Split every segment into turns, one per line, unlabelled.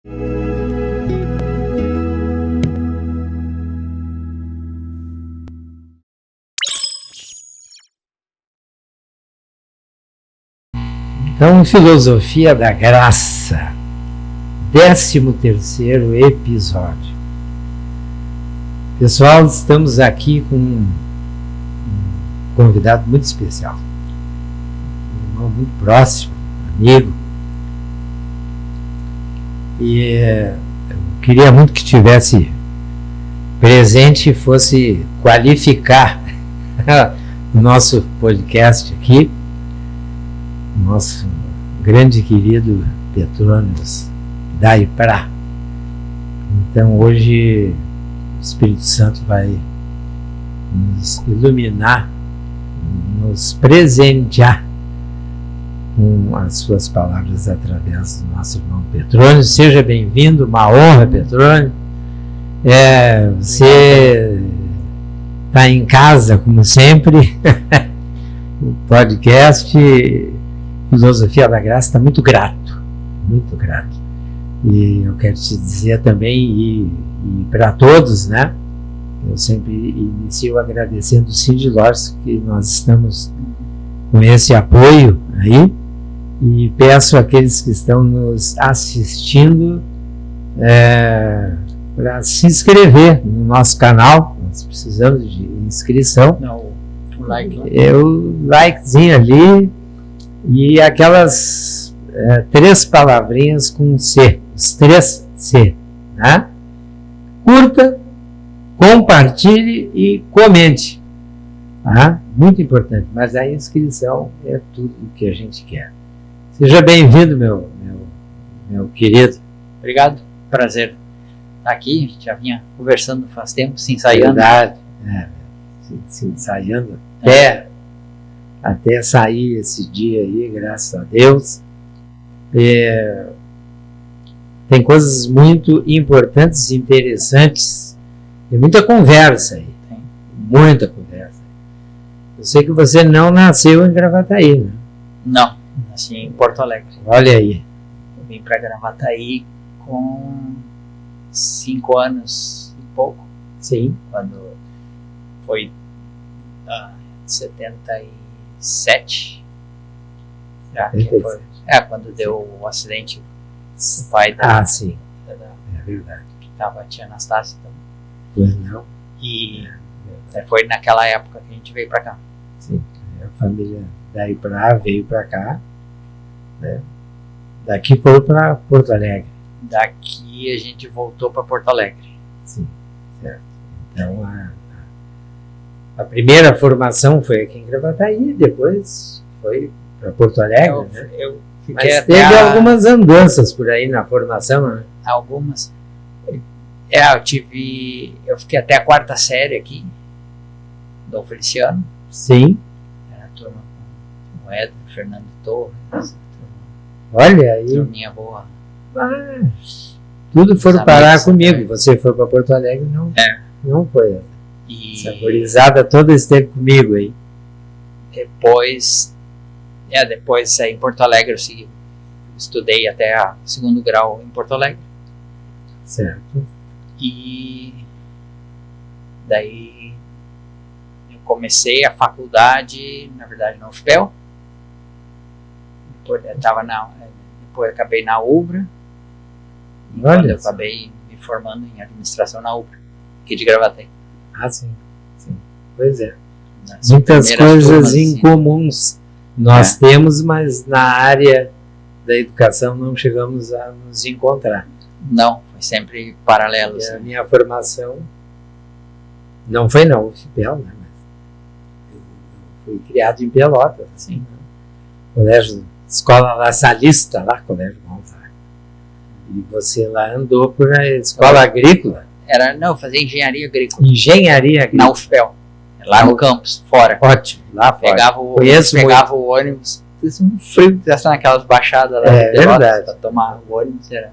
Então, Filosofia da Graça, 13º episódio. Pessoal, estamos aqui com um convidado muito especial, um irmão muito próximo, amigo, e eu queria muito que estivesse presente e fosse qualificar o nosso podcast aqui, nosso grande querido Petrônios Daiprá. Então hoje o Espírito Santo vai nos iluminar, nos presentear com as suas palavras através do nosso irmão Petrônios. Seja bem-vindo, uma honra, Petrônios. Você está em casa, como sempre. O podcast Filosofia da Graça está muito grato, muito grato. E eu quero te dizer também, e para todos, né? Eu sempre inicio agradecendo o Cindy Lors, que nós estamos com esse apoio aí, e peço àqueles que estão nos assistindo para se inscrever no nosso canal. Nós precisamos de inscrição.
Não, o like.
O likezinho ali. E aquelas 3 palavrinhas com C, os 3 C, né? Curta, compartilhe e comente, tá? Muito importante, mas a inscrição é tudo o que a gente quer. Seja bem-vindo, meu querido.
Obrigado, prazer estar aqui. A gente já vinha conversando faz tempo, se ensaiando.
Verdade, se ensaiando até sair esse dia aí, graças a Deus. Tem coisas muito importantes e interessantes. Tem muita conversa aí. Tem muita conversa. Eu sei que você não nasceu em Gravataí, né?
Não, nasci em Porto Alegre.
Olha aí.
Eu vim para Gravataí com 5 anos e pouco.
Sim.
Quando foi 77. Já que foi, quando deu o acidente, o pai da.
Sim. É verdade.
Que tava a tia Anastácia também.
Pois não.
E foi naquela época que a gente veio para cá.
Sim. A família daí veio para cá, né? Daqui foi para Porto Alegre.
Daqui a gente voltou para Porto Alegre.
Sim, certo. Então a primeira formação foi aqui em Gravataí, depois foi para Porto Alegre, né?
Eu fiquei.
Mas teve algumas andanças por aí na formação, né?
Algumas. Eu fiquei até a 4ª série aqui, Dom Feliciano.
Sim.
Era a turma com o Edson, Fernando Torres.
Olha aí.
Turminha boa.
Tudo foram parar comigo. Você foi para Porto Alegre, não? Não foi. Essa gurizada toda esteve comigo aí.
Depois aí em Porto Alegre eu estudei até o 2º grau em Porto Alegre.
Certo.
E daí eu comecei a faculdade, na verdade na UFPEL. Depois acabei na UBRA. E quando eu acabei me formando em administração na UBRA, aqui de Gravataí.
Sim. Pois é. Muitas coisas incomuns nós temos, mas na área da educação não chegamos a nos encontrar.
Não, foi sempre paralelo.
A minha formação não foi na UFPEL, né? Mas eu fui criado em Pelotas, assim, né? Colégio, escola La Salista, lá, Colégio Gonzaga. E você lá andou por a escola agrícola?
Eu fazia engenharia agrícola.
Engenharia agrícola?
Na UFPEL. Lá no campus, fora.
Ótimo, lá fora.
Pegava o ônibus, um frio, já naquelas baixadas lá.
Verdade.
Para tomar o ônibus, era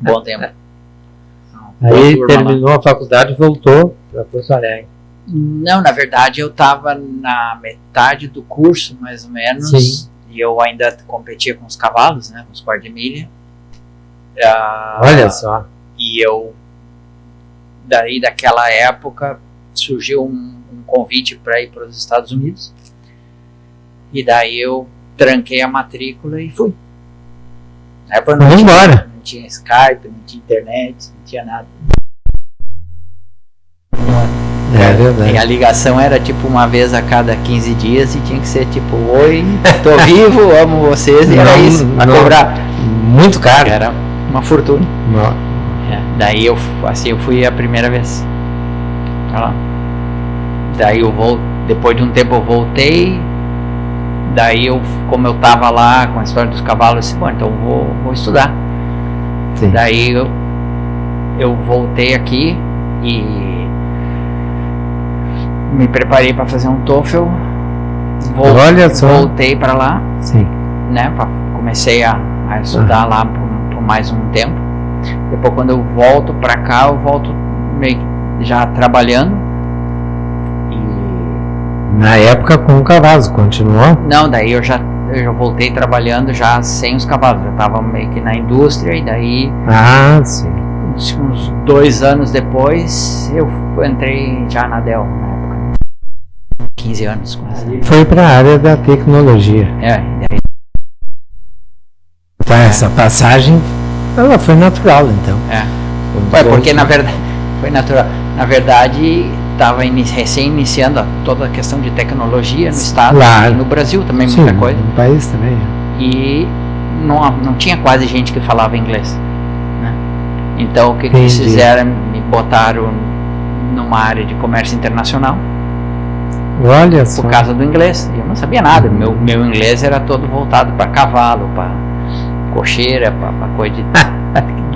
bom tempo.
Aí terminou a faculdade e voltou para Porto Alegre.
Não, na verdade eu estava na metade do curso, mais ou menos.
Sim.
E eu ainda competia com os cavalos, né? Com os quartos de milha.
Olha só.
E eu, daí daquela época, surgiu um convite para ir para os Estados Unidos. E daí eu tranquei a matrícula e fui.
Vamos embora.
Não tinha Skype, não tinha internet, não tinha nada.
É verdade.
E a ligação era tipo uma vez a cada 15 dias e tinha que ser tipo, oi, tô vivo, amo vocês, e era isso, pra cobrar.
Muito caro.
Era uma fortuna. Daí eu fui a primeira vez. Daí depois de um tempo eu voltei. Daí como eu tava lá com a história dos cavalos, eu disse, bom, então vou estudar. Sim. Daí eu voltei aqui e me preparei para fazer um TOEFL. Voltei para lá.
Sim.
Né? Comecei a estudar lá por mais um tempo. Depois, quando eu volto para cá, eu volto meio já trabalhando.
Na época com o cavalo, continuou?
Não, daí eu já voltei trabalhando já sem os cavalos. Já estava meio que na indústria e daí...
sim.
Uns 2 anos depois, eu entrei já na Dell, na época. 15 anos quase.
Foi para a área da tecnologia.
E daí...
Então, essa passagem, ela foi natural, então.
Porque na verdade, foi natural. Na verdade, estava recém iniciando toda a questão de tecnologia no estado.
Claro.
E no Brasil também, muita coisa.
No país também.
E não tinha quase gente que falava inglês. Então o que eles fizeram? Me botaram numa área de comércio internacional.
Olha só.
Por causa do inglês. Eu não sabia nada. Meu inglês era todo voltado para cavalo, para cocheira, para coisa de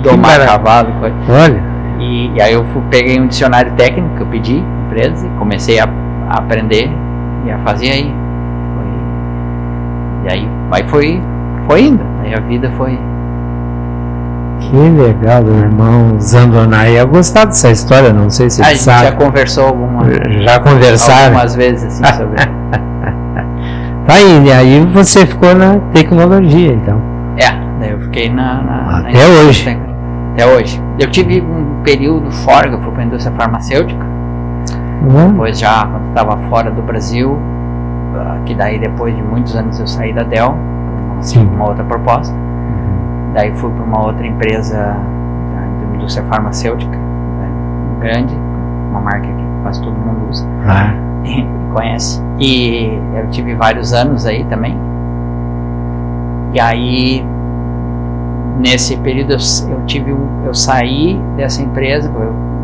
domar cavalo. Coisa.
Olha.
E aí eu peguei um dicionário técnico que eu pedi à empresa e comecei a aprender e a fazer aí. E aí foi indo. Aí a vida foi...
Que legal, o irmão Zandonai. Eu gostar dessa história, não sei se ele sabe.
A gente já conversou algumas vezes assim sobre.
E aí você ficou na tecnologia, então.
Daí eu fiquei
até hoje.
Até hoje. Eu tive um período fora, que eu fui para a indústria farmacêutica. Depois já, quando estava fora do Brasil, que daí depois de muitos anos eu saí da Dell, uma outra proposta. Daí fui para uma outra empresa da indústria farmacêutica, grande, uma marca que quase todo mundo usa e conhece. E eu tive vários anos aí também. E aí, nesse período, eu saí dessa empresa,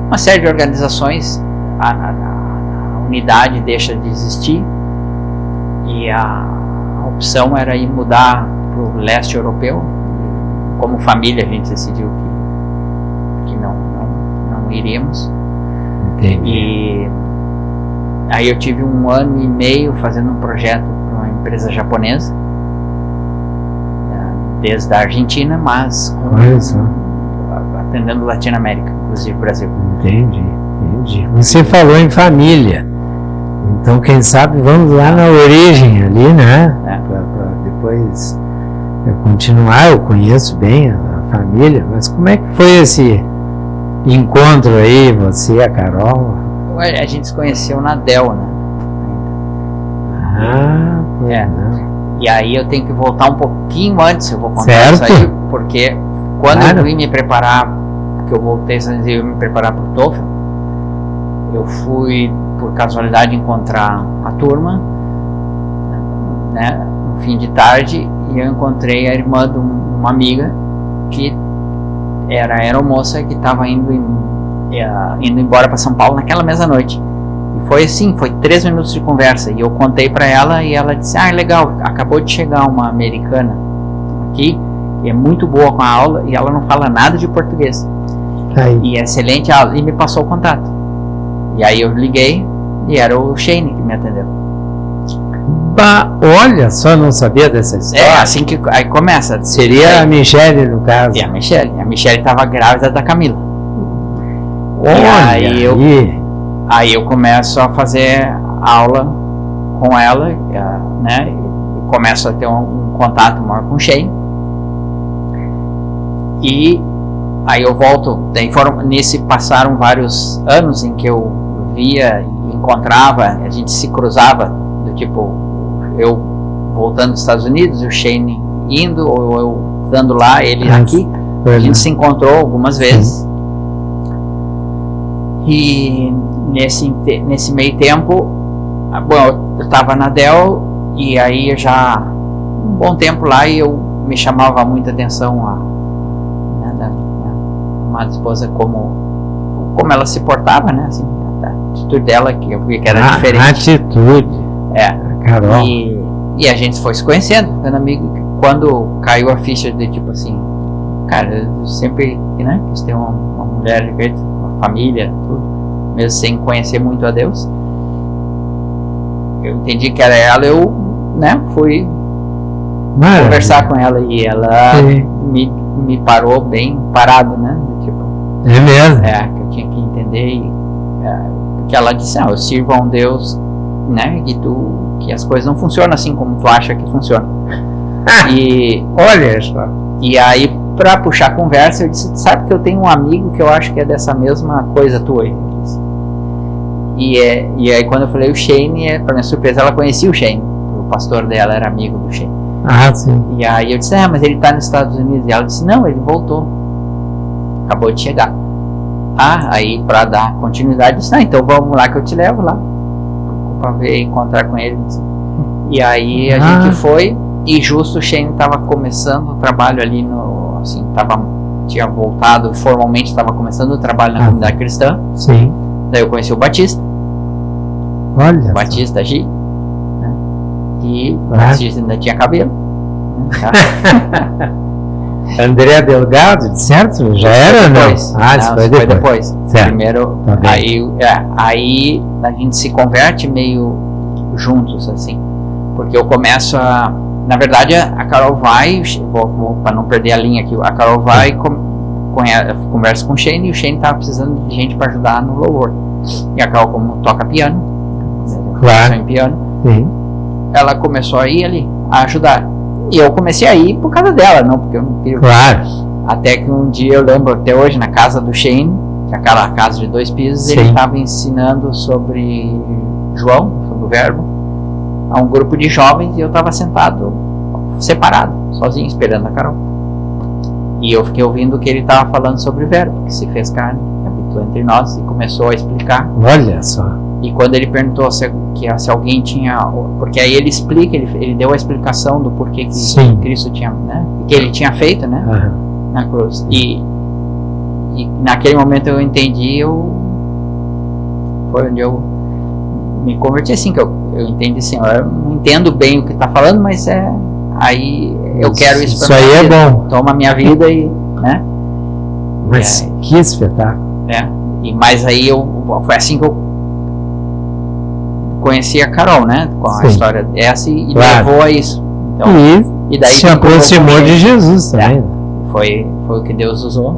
uma série de organizações, a unidade deixa de existir e a opção era ir mudar para o leste europeu. Como família a gente decidiu que não iríamos.
Entendi.
E aí eu tive 1 ano e meio fazendo um projeto para uma empresa japonesa, desde a Argentina, mas atendendo Latinoamérica, inclusive Brasil.
Entendi. Você falou em família, então quem sabe vamos lá na origem ali, né? Para depois continuar. Eu conheço bem a família, mas como é que foi esse encontro aí, você, a Carol?
A gente se conheceu na Dell, né? E aí eu tenho que voltar um pouquinho antes, eu vou contar isso aí, porque quando eu vim me preparar, que eu voltei a me preparar para o TOEFL, eu fui por casualidade encontrar a turma, né, no fim de tarde, e eu encontrei a irmã de uma amiga que era aeromoça que estava indo embora para São Paulo naquela mesma noite. E foi assim, foi 3 minutos de conversa. E eu contei para ela e ela disse: legal, acabou de chegar uma americana aqui, que é muito boa com a aula e ela não fala nada de português. E é excelente aula. E me passou o contato. E aí eu liguei e era o Shane que me atendeu.
Olha, só não sabia dessa história.
Assim que aí começa.
Seria a Michele, no caso.
A Michele estava grávida da Camila. Aí eu começo a fazer aula com ela, né? começo a ter um contato maior com o Shane. E aí eu volto, daí passaram vários anos em que eu via e encontrava, a gente se cruzava, do tipo, eu voltando dos Estados Unidos, o Shane indo, ou eu estando lá, ele aqui. A gente se encontrou algumas vezes. E nesse meio tempo, bom, eu estava na Dell, e aí já um bom tempo lá, e me chamava muita atenção da minha amada esposa, como ela se portava, né, assim, a atitude dela, que eu vi que era diferente.
Atitude. Carol.
E a gente foi se conhecendo, ficando amigo. Quando caiu a ficha de tipo assim, cara, eu sempre, né, quis ter uma mulher, uma família, tudo, mesmo sem conhecer muito a Deus. Eu entendi que era ela, eu, né, fui conversar com ela, e ela me parou bem parado, né, tipo,
é mesmo?
Que eu tinha que entender, porque ela disse, eu sirvo a um Deus, né, que as coisas não funcionam assim como tu acha que funciona. E olha só. E aí, pra puxar a conversa, eu disse, sabe que eu tenho um amigo que eu acho que é dessa mesma coisa tua aí. E aí quando eu falei o Shane, pra minha surpresa, ela conhecia o Shane, o pastor dela era amigo do Shane.
Sim.
E aí eu disse, mas ele tá nos Estados Unidos. E ela disse, não, ele voltou, acabou de chegar. Aí pra dar continuidade, eu disse, então vamos lá que eu te levo lá pra ver, encontrar com ele. E aí a gente foi, e justo o Shane estava começando o trabalho ali tinha voltado formalmente, estava começando o trabalho na comunidade cristã.
Sim.
Daí eu conheci o Batista.
Olha.
O Batista G. Né? E o Batista ainda tinha cabelo.
André Delgado, certo? Já era,
depois.
Não? Isso foi
depois.
Certo.
Primeiro, aí a gente se converte meio juntos, assim. Porque eu começo na verdade, a Carol vai, vou para não perder a linha aqui, a Carol vai, conversa com o Shane, e o Shane estava precisando de gente para ajudar no louvor. E a Carol, como toca piano, em piano, ela começou a ir ali, a ajudar. E eu comecei a ir por causa dela, não porque eu não queria. Até que um dia, eu lembro até hoje, na casa do Shane, aquela casa de 2 pisos, ele estava ensinando sobre João, sobre o verbo, a um grupo de jovens, e eu estava sentado, separado, sozinho, esperando a Carol. E eu fiquei ouvindo que ele estava falando sobre o verbo, que se fez carne, habitou entre nós, e começou a explicar.
Olha só.
E quando ele perguntou se alguém tinha, porque aí ele explica, ele deu a explicação do porquê que Cristo tinha, né, que ele tinha feito, né, na cruz. E naquele momento eu entendi, foi onde eu me converti, assim, que eu entendi, assim, eu não entendo bem o que está falando, mas aí eu quero isso
pra minha vida. É bom.
Toma a minha vida e, né.
Mas que espetáculo.
Mas aí foi assim que eu conheci a Carol, né, com a história dessa, e levou a isso. Então, e daí
se aproximou de Jesus também.
Foi o que Deus usou,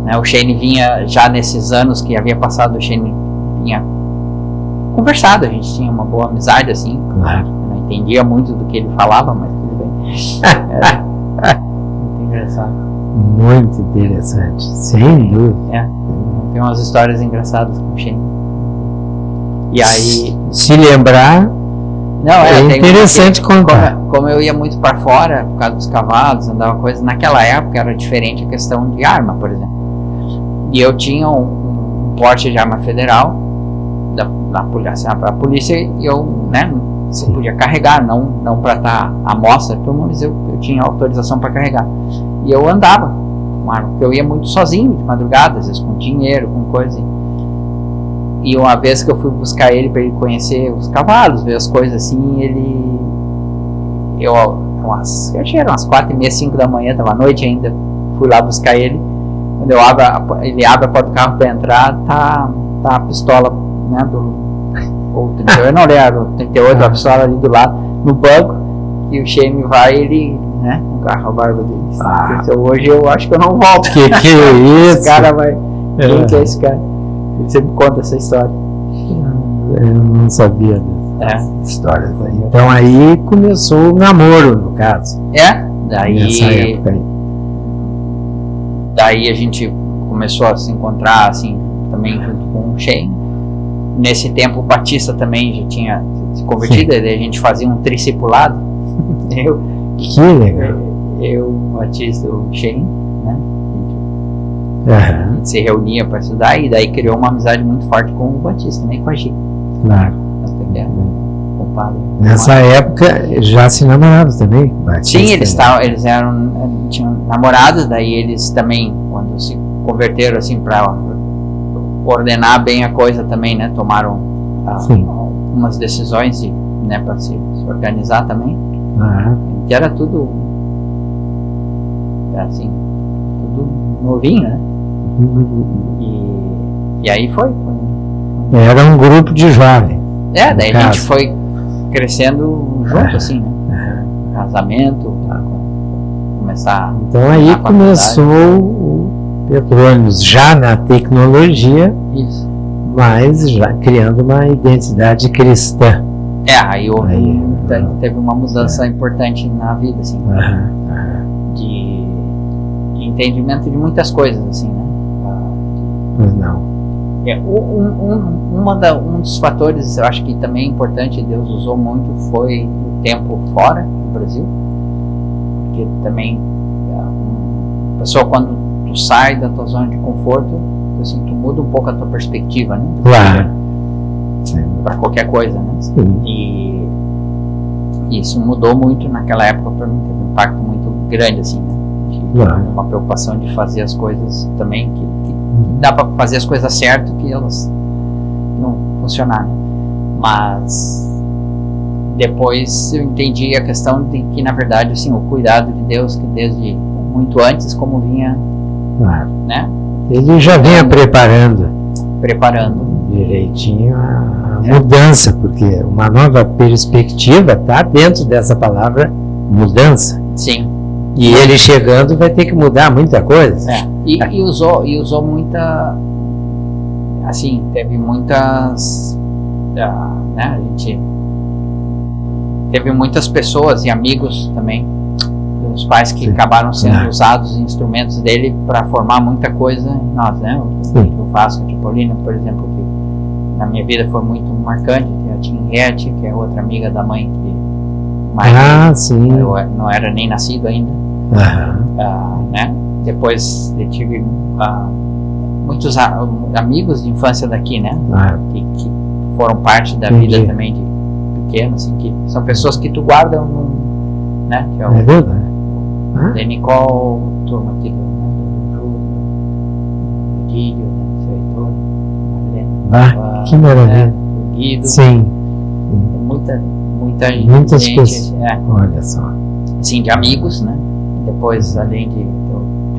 né. O Shane vinha, já nesses anos que havia passado, o Shane vinha conversado, a gente tinha uma boa amizade, assim. Eu não entendia muito do que ele falava, mas tudo bem. Era muito engraçado.
Muito interessante, sem dúvida.
Tem umas histórias engraçadas com o Shane. E aí,
se lembrar, é interessante contar.
Como eu ia muito para fora por causa dos cavalos, andava coisa, naquela época era diferente a questão de arma, por exemplo. E eu tinha um porte de arma federal da polícia, e eu, né, eu podia carregar, não para estar à mostra, mas eu tinha autorização para carregar. E eu andava com arma, porque eu ia muito sozinho de madrugada, às vezes com dinheiro, com coisa. E uma vez que eu fui buscar ele para ele conhecer os cavalos, ver as coisas assim, acho que eram umas 4h30, 5 da manhã, estava à noite ainda, fui lá buscar ele. Quando ele abre a porta do carro para entrar, tá a pistola, né, ou 38, eu não lembro, 38, a pistola ali do lado, no banco, e o Shane vai, ele, né, agarra a barba dele. Então, hoje eu acho que eu não volto.
Que é isso?
Esse cara vai. Quem que é esse cara? Você me conta essa história.
Eu não sabia disso. histórias aí. Então aí começou o namoro, no caso. Nessa época aí.
Daí a gente começou a se encontrar assim, também junto com o Shane. Nesse tempo o Batista também já tinha se convertido, e a gente fazia um tridiscipulado.
Que legal.
Eu, o Batista, o Shane, né?
A
gente se reunia para estudar, e daí criou uma amizade muito forte com o Batista, nem com a Gi.
Claro.
Compadre.
Nessa época já se namoravam também? Batista,
sim, eles tinham namorados, daí eles também, quando se converteram assim para ordenar bem a coisa também, né? Tomaram algumas decisões para se organizar também. Que era tudo assim, tudo novinho, né? E aí foi.
Era um grupo de jovens.
Daí a gente foi crescendo junto, assim, né? Casamento, começar.
Então aí começou o Petrônios já na tecnologia, mas já criando uma identidade cristã.
Aí teve uma mudança importante na vida, assim, de entendimento de muitas coisas, assim, né?
Mas não.
Um dos fatores, eu acho que também é importante, Deus usou muito, foi o tempo fora do Brasil, porque também a pessoa, quando tu sai da tua zona de conforto, assim, tu muda um pouco a tua perspectiva, né?
Claro.
Para qualquer coisa, né?
Sim.
E isso mudou muito naquela época para mim, teve um impacto muito grande, assim, né? Uma preocupação de fazer as coisas também que dá para fazer as coisas certo, que elas não funcionaram. Mas depois eu entendi a questão de que, na verdade, assim, o cuidado de Deus, que desde muito antes, como vinha, né?
Ele já vinha preparando direitinho a mudança, porque uma nova perspectiva está dentro dessa palavra mudança.
Sim.
E ele chegando vai ter que mudar muita coisa.
E usou muita, assim, teve muitas, né, a gente teve muitas pessoas e amigos também, os pais que acabaram sendo usados instrumentos dele para formar muita coisa em nós, né? O Vasco de Paulina, por exemplo, que na minha vida foi muito marcante. Tem a Tinhete, que é outra amiga da mãe que
sim.
Eu não era nem nascido ainda. Né? Depois eu tive muitos amigos de infância daqui, né? Que foram parte da vida também de pequeno, assim, que são pessoas que tu guarda né? Que é
verdade.
De Nicole, turma aqui do Guido, seu Heitor, Marlene,
que maravilha.
Guido.
Sim.
Muitas
gente, pessoas. Olha só.
Assim, de amigos, né? E depois, além de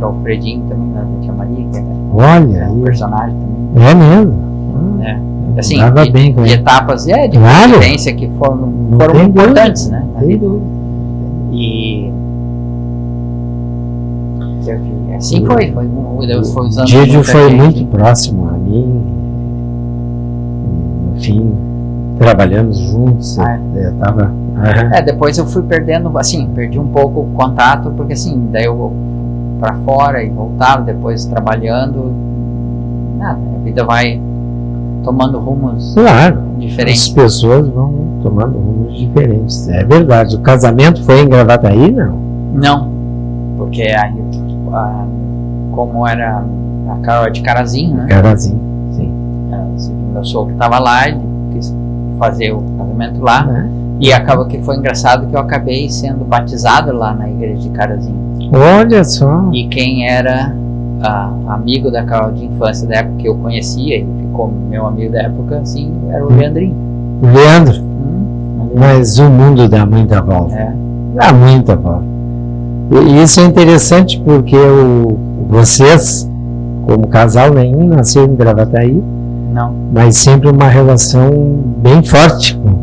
Alfredinho também, da Tia Maria, que é um personagem também.
É mesmo?
Assim,
bem com
de etapas de convivência que foram importantes, né? Na vida. E assim foi Deus foi usando.
Dídio foi muito próximo a mim. No fim, trabalhamos juntos. Eu tava.
Depois eu fui perdendo, assim, perdi um pouco o contato, porque assim, daí eu para fora e voltava, depois trabalhando, a vida vai tomando rumos diferentes.
As pessoas vão tomando rumos diferentes. É verdade. O casamento foi em Gravataí, não?
Não, porque aí, como era a Carol de Carazinho, né?
Carazinho, sim.
Meu sogro estava lá, ele quis fazer o casamento lá, e acabou que foi engraçado que eu acabei sendo batizado lá na igreja de Carazinho.
Olha só!
E quem era amigo da Carol de infância da época que eu conhecia, e ficou meu amigo da época, assim, era o Leandrinho.
Leandro? Mas o mundo dá muita volta. Dá muita volta. E isso é interessante porque vocês, como casal, nenhum nasceu em Gravataí.
Não.
Mas sempre uma relação bem forte com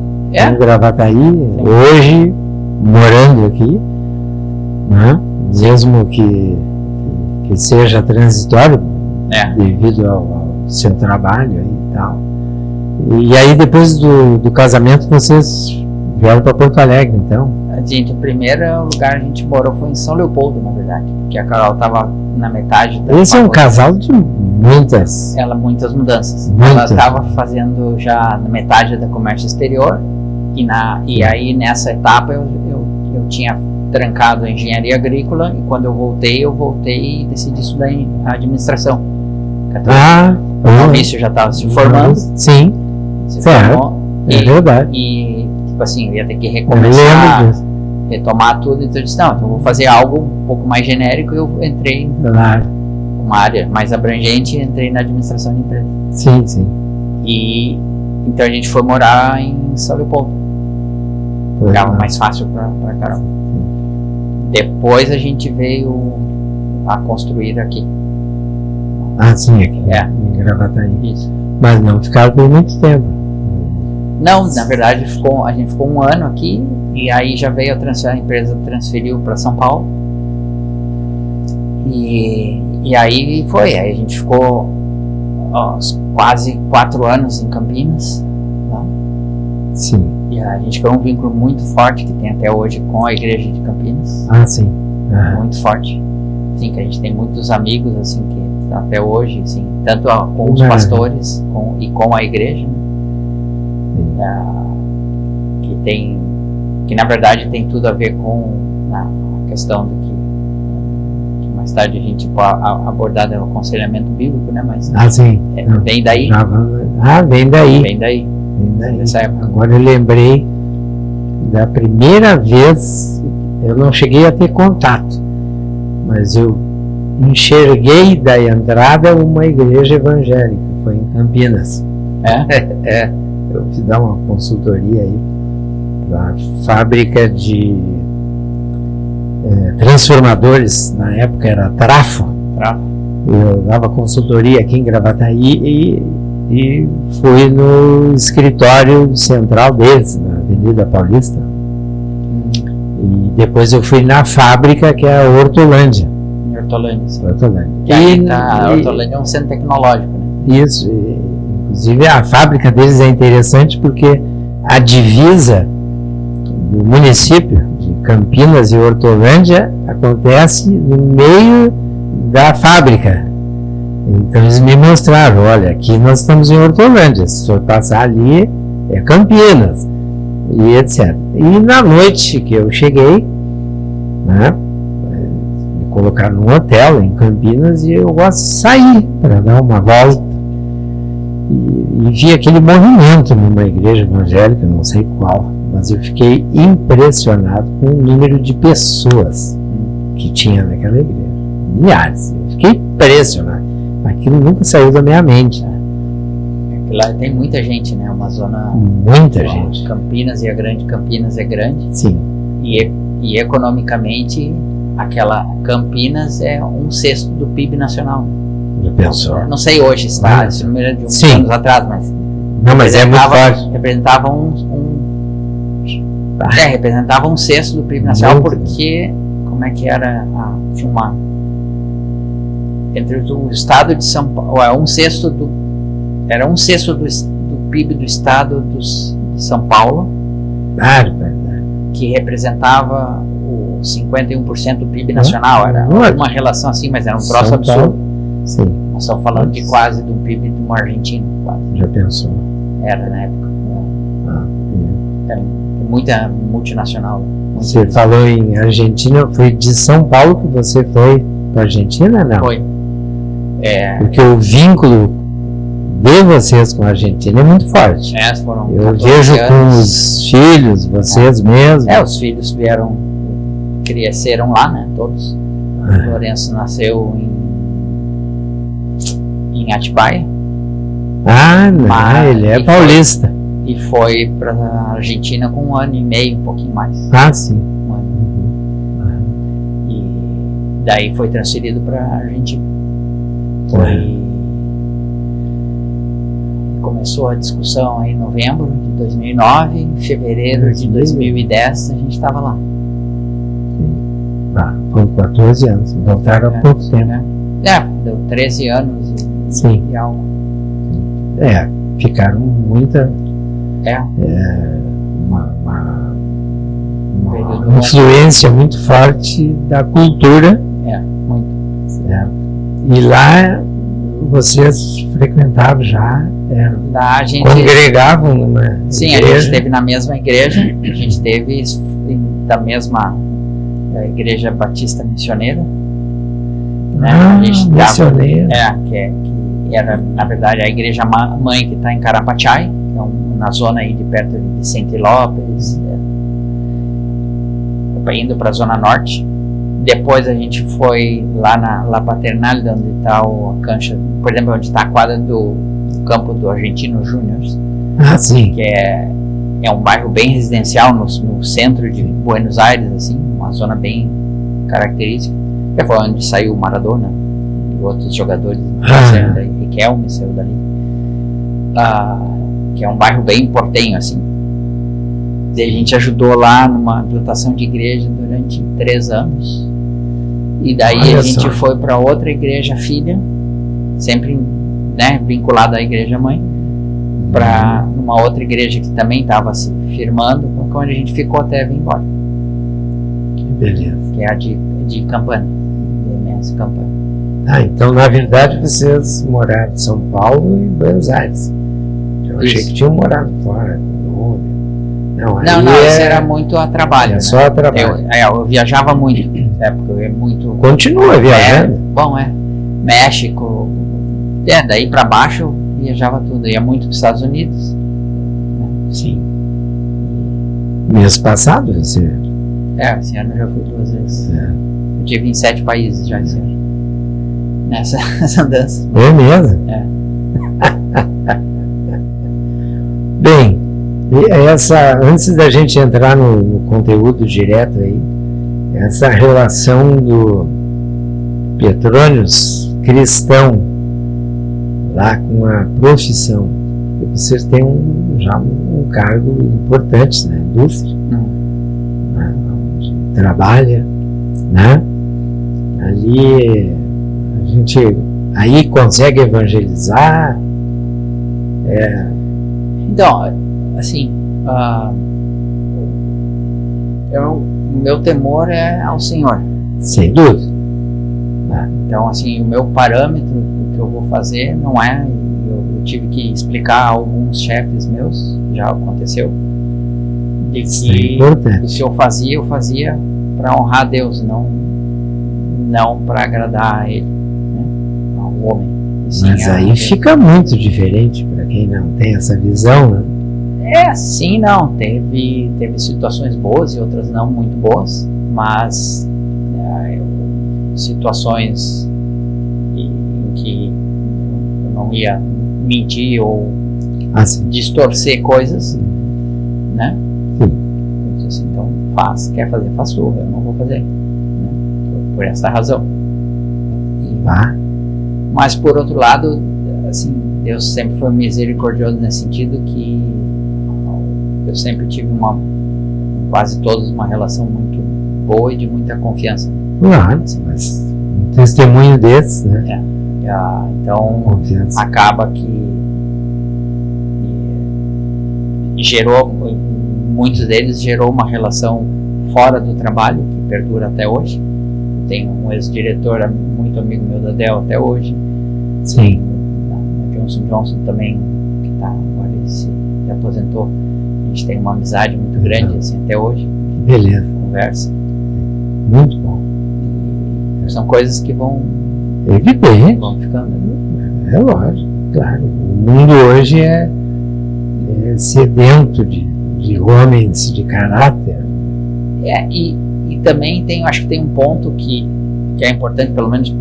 Gravataí. Hoje, morando aqui, né? Mesmo que seja transitório, devido ao seu trabalho e tal. E aí depois do casamento vocês vieram para Porto Alegre, então?
Gente, o primeiro lugar a gente morou foi em São Leopoldo, na verdade, porque a Carol estava na metade da
Esse é um casal de muitas
mudanças.
Muitas.
Ela estava fazendo já na metade da comércio exterior e aí nessa etapa eu tinha trancado a engenharia agrícola e quando eu voltei e decidi estudar em administração. O Maurício já estava se formando.
Sim,
se
certo.
formou,
É verdade.
E tipo assim, eu ia ter que recomeçar, retomar tudo, então eu disse, não, então eu vou fazer algo um pouco mais genérico e eu entrei em uma área mais abrangente e entrei na administração de empresas.
Sim, sim.
E então a gente foi morar em São Leopoldo. Ficava mais fácil para Carol. Depois a gente veio a construir aqui.
Ah, sim, aqui em Gravataí.
Isso.
Mas não ficaram por muito tempo.
Não, na verdade a gente ficou um ano aqui e aí já veio a empresa transferiu para São Paulo e aí a gente ficou quase 4 anos em Campinas, né?
Sim.
E a gente criou um vínculo muito forte que tem até hoje com a igreja de Campinas.
Ah, sim.
Muito forte, assim, que a gente tem muitos amigos assim que até hoje, assim, tanto com os pastores e com a igreja, né? Que na verdade tem tudo a ver com a questão do que mais tarde a gente pode abordar no aconselhamento bíblico, né? Mas
sim.
Vem daí.
Vem daí.
Vem daí. Nessa época.
Agora eu lembrei da primeira vez, eu não cheguei a ter contato, mas eu enxerguei da entrada uma igreja evangélica, foi em Campinas. Eu fui dar uma consultoria aí da fábrica de transformadores, na época era Trafo. Eu dava consultoria aqui em Gravataí e fui no escritório central deles, na Avenida Paulista. E depois eu fui na fábrica, que é a Hortolândia.
A Hortolândia é um centro tecnológico, né?
Isso. Inclusive a fábrica deles é interessante porque a divisa do município de Campinas e Hortolândia acontece no meio da fábrica. Então eles me mostraram, olha, aqui nós estamos em Hortolândia, se for passar ali é Campinas e etc. E na noite que eu cheguei, né, me colocaram num hotel em Campinas e eu gosto de sair para dar uma volta e vi aquele movimento numa igreja evangélica, não sei qual, mas eu fiquei impressionado com o número de pessoas que tinha naquela igreja, milhares. Eu fiquei impressionado, aquilo nunca saiu da minha mente.
Lá tem muita gente, né? Uma zona.
Muita gente.
Campinas e a grande Campinas é grande.
Sim.
E economicamente, aquela Campinas é 1/6 do PIB nacional.
Já pensou?
Não sei hoje, está? Esse número é de uns anos atrás, mas.
Não, mas é muito forte.
Representava representava 1/6 do PIB nacional, porque. Como é que era? Tinha uma. Entre o estado de São Paulo. Era 1/6 do PIB do estado de São Paulo, que representava o 51% do PIB nacional. Era uma relação assim, mas era um troço absurdo.
Sim.
Nós estamos falando de quase do PIB de uma Argentina. Quase.
Já pensou?
Era na época. Era muita multinacional.
Você falou em Argentina, foi de São Paulo que você foi para a Argentina, não?
Foi.
Porque o vínculo de vocês com a Argentina é muito forte. Eu vejo com os filhos, vocês mesmos.
Os filhos cresceram lá, né? Todos. O Lourenço nasceu em Atibaia.
Ele é paulista.
E foi para a Argentina com 1 ano e meio, um pouquinho mais.
Sim.
1 ano. E daí foi transferido para a Argentina. Começou a discussão em novembro de 2009, em fevereiro de 2010 a gente estava lá.
Foram 14 anos, voltaram há pouco tempo.
Deu 13 anos
e
algo.
ficaram muita uma influência muito forte da cultura.
Muito.
Certo. E lá vocês frequentavam já,
lá a gente
congregavam numa
sim,
igreja.
A gente esteve na mesma igreja, a gente esteve da mesma igreja batista missioneira, né?
A gente missioneira.
Que era na verdade a igreja mãe que está em Carapachai, que é na zona aí de perto de Vicente Lopes, indo para a zona norte. Depois a gente foi lá na La Paternal, onde está a cancha, por exemplo, onde está a quadra do campo do Argentino Júniors.
Sim.
Que é um bairro bem residencial no centro de Buenos Aires, assim, uma zona bem característica. Que foi onde saiu o Maradona e outros jogadores. Saiu daí, Riquelme saiu dali. Que é um bairro bem portenho, assim. E a gente ajudou lá numa dotação de igreja durante 3 anos. E daí a gente foi para outra igreja filha, sempre, né, vinculada à igreja mãe, para numa outra igreja que também estava se firmando, onde a gente ficou até vir embora.
Que beleza.
Que é a de Campana, MS Campana.
Então na verdade vocês moraram em São Paulo e Buenos Aires. Eu achei que tinham morado fora. Não,
isso era muito a trabalho. Né?
Só a trabalho.
Eu viajava muito, porque eu ia muito.
Continua viajando?
México. Daí pra baixo eu viajava tudo. Eu ia muito para os Estados Unidos. Né?
Sim. Mês passado você?
Esse ano eu já fui 2 vezes. Eu tive em 7 países já esse ano. Nessa andança.
É mesmo? Bem. Antes da gente entrar no conteúdo direto aí, essa relação do Petrônios cristão lá com a profissão, vocês têm já um cargo importante na indústria, né, onde trabalha, né? Ali a gente aí consegue evangelizar.
Então, assim, o meu temor é ao Senhor.
Sem dúvida.
Então, assim, o meu parâmetro do que eu vou fazer não é. Eu tive que explicar a alguns chefes meus, já aconteceu, de que o que eu fazia para honrar a Deus, não para agradar a Ele, né? Ao homem.
Mas aí fica muito diferente para quem não tem essa visão, né?
Sim, não. Teve situações boas e outras não muito boas, mas situações em que eu não ia mentir ou distorcer coisas, né? Sim. Então quer fazer, faz tu, eu não vou fazer, né? Por essa razão. Mas por outro lado, assim, Deus sempre foi misericordioso nesse sentido que eu sempre tive quase todos uma relação muito boa e de muita confiança.
Claro, mas um testemunho desses, né?
Então confiança. Acaba que muitos deles gerou uma relação fora do trabalho que perdura até hoje. Tem um ex-diretor muito amigo meu da Dell até hoje.
Sim.
Johnson também, que agora ele se aposentou. A gente tem uma amizade muito grande assim até hoje.
Beleza.
Conversa.
Muito bom.
São coisas que vão vão ficando.
É lógico, claro. O mundo hoje é sedento de homens de caráter.
E também acho que tem um ponto que é importante, pelo menos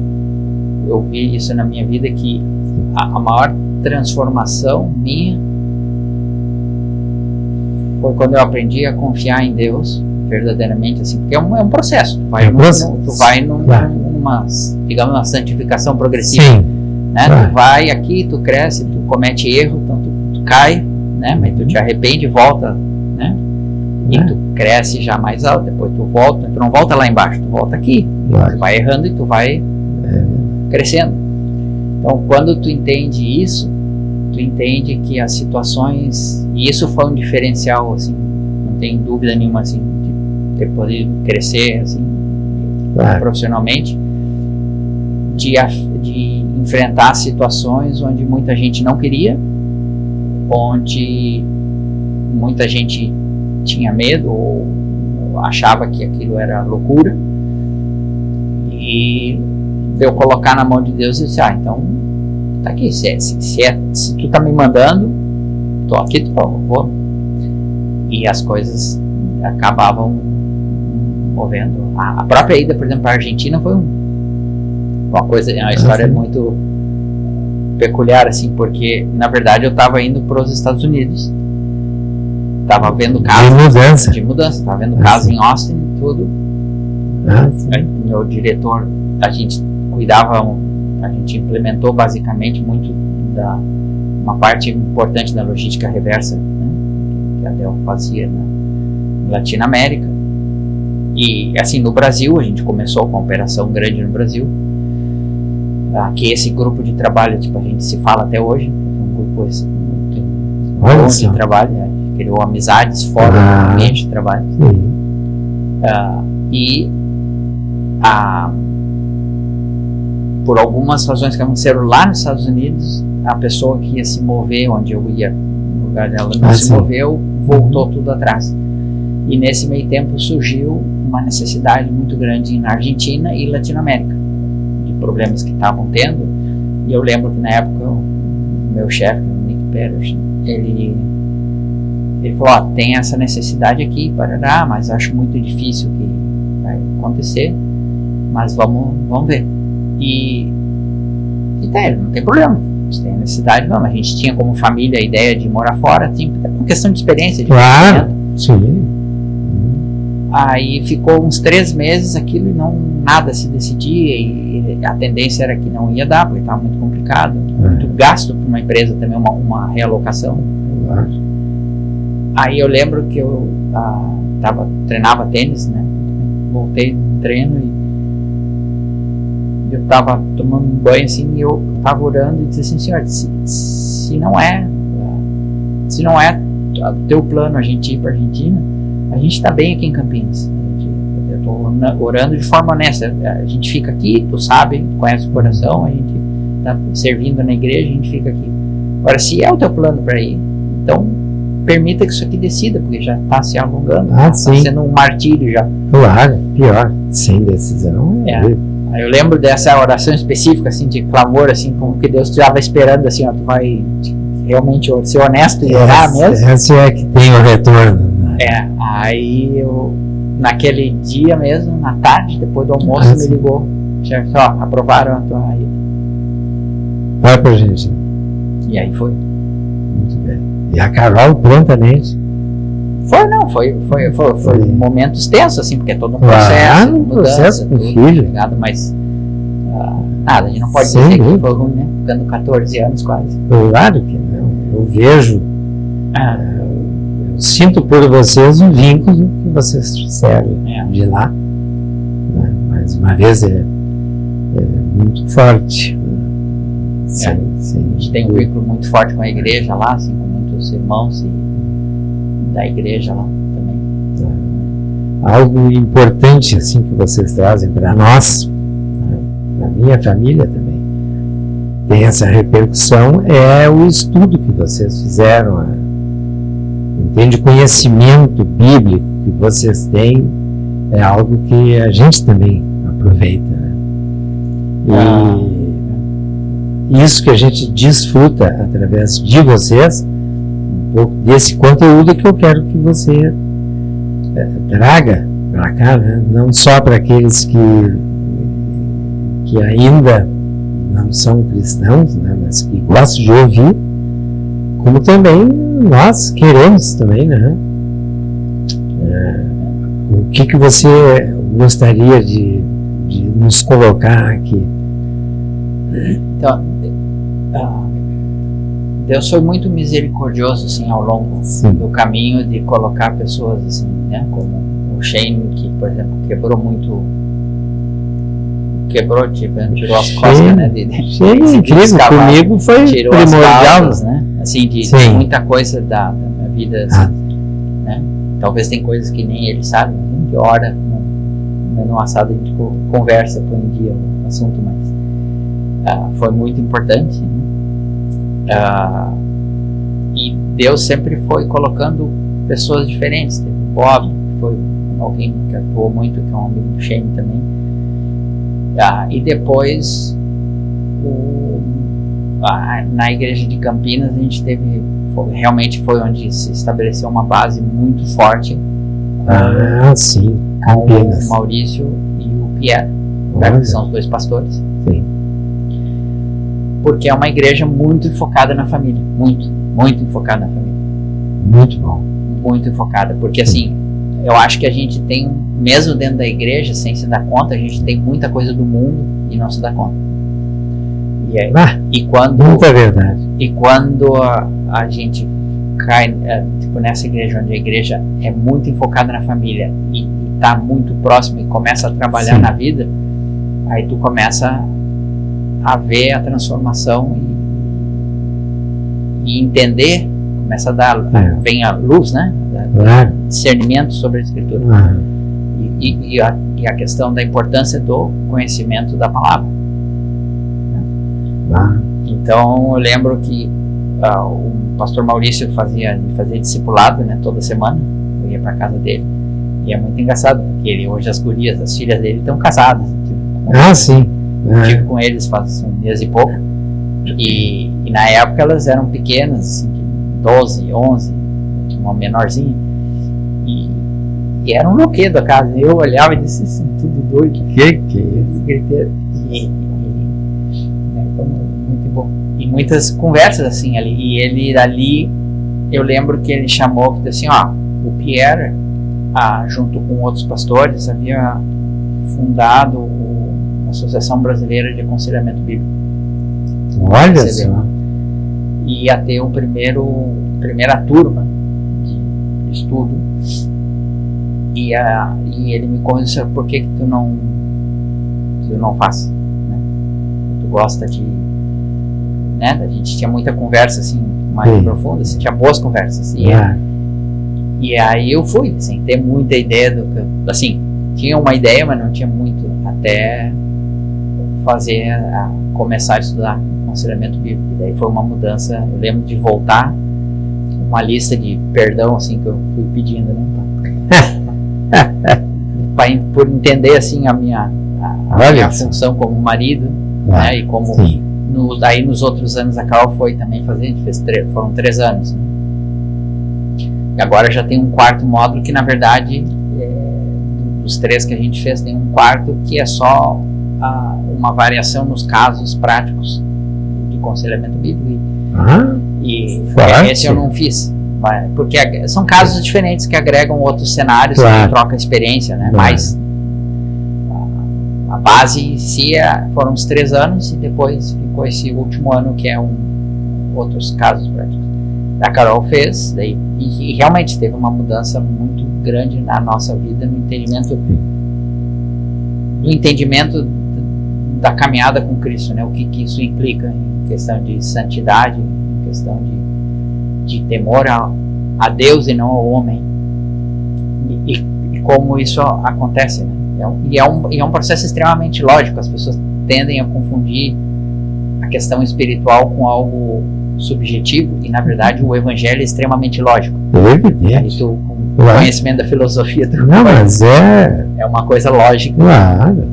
eu vi isso na minha vida, que a maior transformação minha foi quando eu aprendi a confiar em Deus verdadeiramente, assim, porque é um processo. Tu vai numa, digamos, uma santificação progressiva.
Sim,
né? Claro. Tu vai aqui, tu cresce, tu comete erro, então tu cai, né? Mas tu te arrepende e volta, né? E tu cresce já mais alto, depois tu volta, tu não volta lá embaixo, tu volta aqui. Tu vai errando e tu vai crescendo. Então, quando tu entende isso, tu entende que as situações, e isso foi um diferencial, assim, não tem dúvida nenhuma, assim, de ter podido crescer, assim, profissionalmente, de enfrentar situações onde muita gente não queria, onde muita gente tinha medo ou achava que aquilo era loucura, e eu colocar na mão de Deus e disse, então tá aqui, se tu tá me mandando, tô aqui, vou. E as coisas acabavam movendo. A própria ida, por exemplo, para a Argentina foi uma coisa, uma história muito peculiar, assim, porque na verdade eu estava indo para os Estados Unidos, estava vendo casa de mudança, estava vendo casa em Austin e tudo. Meu diretor, a gente implementou basicamente muito uma parte importante da logística reversa, né, que a Dell fazia na Latinoamérica. E assim, no Brasil, a gente começou com uma operação grande no Brasil, que esse grupo de trabalho, tipo, a gente se fala até hoje, um grupo muito bom de trabalho, né? Criou amizades fora do ambiente de trabalho. Por algumas razões que aconteceram lá nos Estados Unidos, a pessoa que ia se mover onde eu ia, no lugar dela, não se moveu, voltou tudo atrás. E nesse meio tempo surgiu uma necessidade muito grande na Argentina e Latinoamérica, de problemas que estavam tendo. E eu lembro que na época o meu chefe, o Nick Pérez, ele falou, tem essa necessidade aqui, mas acho muito difícil que vai acontecer, mas vamos ver. E não tem problema, se tem a necessidade, não. A gente tinha como família a ideia de morar fora, até por questão de experiência.
Claro, sim.
Aí ficou uns 3 meses aquilo e nada se decidia, e a tendência era que não ia dar, porque estava muito complicado, muito gasto para uma empresa também, uma realocação. Aí eu lembro que eu treinava tênis, né? Voltei no treino e eu estava tomando um banho assim, e eu estava orando e disse assim, Senhor, se não é o teu plano a gente ir para a Argentina, a gente está bem aqui em Campinas. Eu estou orando de forma honesta. A gente fica aqui, tu sabe, tu conhece o coração, a gente está servindo na igreja, a gente fica aqui. Agora, se é o teu plano para ir, então permita que isso aqui decida, porque já está se alongando, está sendo um martírio já.
Claro, pior, sem decisão.
Aí eu lembro dessa oração específica, assim, de clamor, assim, como que Deus estava esperando, assim, tu vai realmente ser honesto e orar mesmo.
Essa é que tem o retorno.
Aí eu, naquele dia mesmo, na tarde, depois do almoço, me ligou, aprovaram a tua ida.
Vai pra gente.
E aí foi.
Muito bem. E a Carol prontamente.
Foi momentos tensos, assim, porque é todo um processo, mudança,
com filho.
Mas nada, a gente não pode dizer que foi ruim, né? Ficando 14 anos quase.
Claro que não. Eu vejo, eu sinto por vocês o vínculo que vocês trouxeram de lá. Mais uma vez é muito forte.
Sim. A gente tem um vínculo muito forte com a igreja lá, assim, com muitos irmãos da igreja lá também.
Algo importante assim que vocês trazem para nós, para minha família também, tem essa repercussão, é o estudo que vocês fizeram, entende, o conhecimento bíblico que vocês têm, é algo que a gente também aproveita, né? E isso que a gente desfruta através de vocês, um pouco desse conteúdo que eu quero que você traga para cá, né? Não só para aqueles que ainda não são cristãos, né? Mas que gostam de ouvir, como também nós queremos também, né? O que você gostaria de nos colocar aqui?
Então, Deus foi muito misericordioso, assim, ao longo do caminho, de colocar pessoas assim, né, como o Shane, que, por exemplo, tirou as costas, né?
Shane, incrível, comigo foi primordial,
né? assim, de muita coisa da minha vida, assim, né? Talvez tem coisas que nem ele sabe, que hora no assado a gente conversa, põe em dia o assunto, mas foi muito importante, né? E Deus sempre foi colocando pessoas diferentes. Teve o Bob, que foi alguém que atuou muito, que é um amigo do Shane também, e depois na igreja de Campinas a gente teve, realmente foi onde se estabeleceu uma base muito forte.
Sim,
Campinas. Com o Maurício e o Pierre, que são os 2 pastores.
Sim.
Porque é uma igreja muito focada na família, muito enfocada na família.
Muito bom.
Muito enfocada, porque assim, eu acho que a gente tem, mesmo dentro da igreja, sem se dar conta, a gente tem muita coisa do mundo e não se dá conta.
Muita verdade.
E quando a gente cai tipo, nessa igreja, onde a igreja é muito enfocada na família e está muito próximo e começa a trabalhar na vida, aí tu começa a ver a transformação e entender, começa a dar, vem a luz, né? Discernimento sobre a Escritura. E a questão da importância do conhecimento da palavra. Então eu lembro que o pastor Maurício fazia discipulado, né, toda semana. Eu ia para casa dele e é muito engraçado porque hoje as filhas dele estão casadas.
Sim.
Estive com eles faz um mês e pouco e na época elas eram pequenas, assim, 12, 11, uma menorzinha, e era um loquedo a casa. Eu olhava e disse assim, tudo doido.
Que é isso?
Muito bom. E muitas conversas assim ali. E ele ali, eu lembro que ele chamou, que disse assim, o Pierre, junto com outros pastores, havia fundado a Associação Brasileira de Aconselhamento Bíblico.
Olha só.
E ia ter primeira turma de estudo. E ele me convenceu, por que tu não faz? Né? Tu gosta de... Né? A gente tinha muita conversa assim, mais profunda, assim, tinha boas conversas. E aí eu fui, sem ter muita ideia do que... Assim, tinha uma ideia, mas não tinha muito, até começar a estudar aconselhamento bíblico. E daí foi uma mudança. Eu lembro de voltar, uma lista de perdão assim que eu fui pedindo, né? Por entender assim a minha função como marido, né? E como daí nos outros anos a Carol foi também fazer, a gente fez foram 3 anos, né? E agora já tem um 4º módulo que na verdade dos 3 que a gente fez tem um 4º que é só uma variação nos casos práticos de aconselhamento bíblico e esse eu não fiz, porque são casos diferentes que agregam outros cenários, que trocam experiência, né? Mas a base em si foram os 3 anos e depois ficou esse último ano que é outros casos práticos. A Carol fez, daí, e realmente teve uma mudança muito grande na nossa vida, no entendimento da caminhada com Cristo, né? O que isso implica em questão de santidade, em questão de temor a Deus e não ao homem, e como isso acontece, né? E é um processo extremamente lógico. As pessoas tendem a confundir a questão espiritual com algo subjetivo, e na verdade o evangelho é extremamente lógico. Aí tu, com o conhecimento da filosofia,
mas é
uma coisa lógica.
Claro,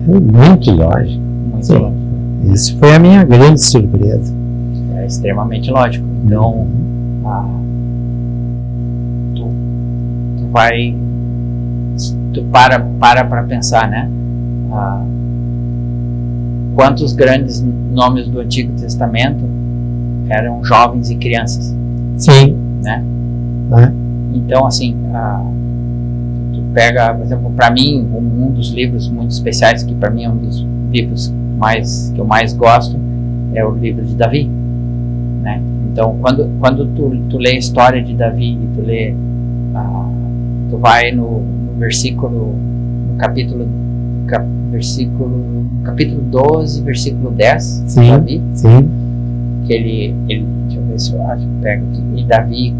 é muito lógico.
Muito lógico.
Isso foi a minha grande surpresa.
É extremamente lógico. Então, tu para pensar, né? Quantos grandes nomes do Antigo Testamento eram jovens e crianças?
Sim.
Né? Então, assim, tu pega, por exemplo, para mim, um dos livros muito especiais, que para mim é um dos livros que eu mais gosto, é o livro de Davi, né? Então, quando tu lê a história de Davi e tu lê, tu vai no versículo, no capítulo 12, versículo 10,
sim,
Davi,
sim.
que ele deixa eu ver se eu acho que pego aqui, e Davi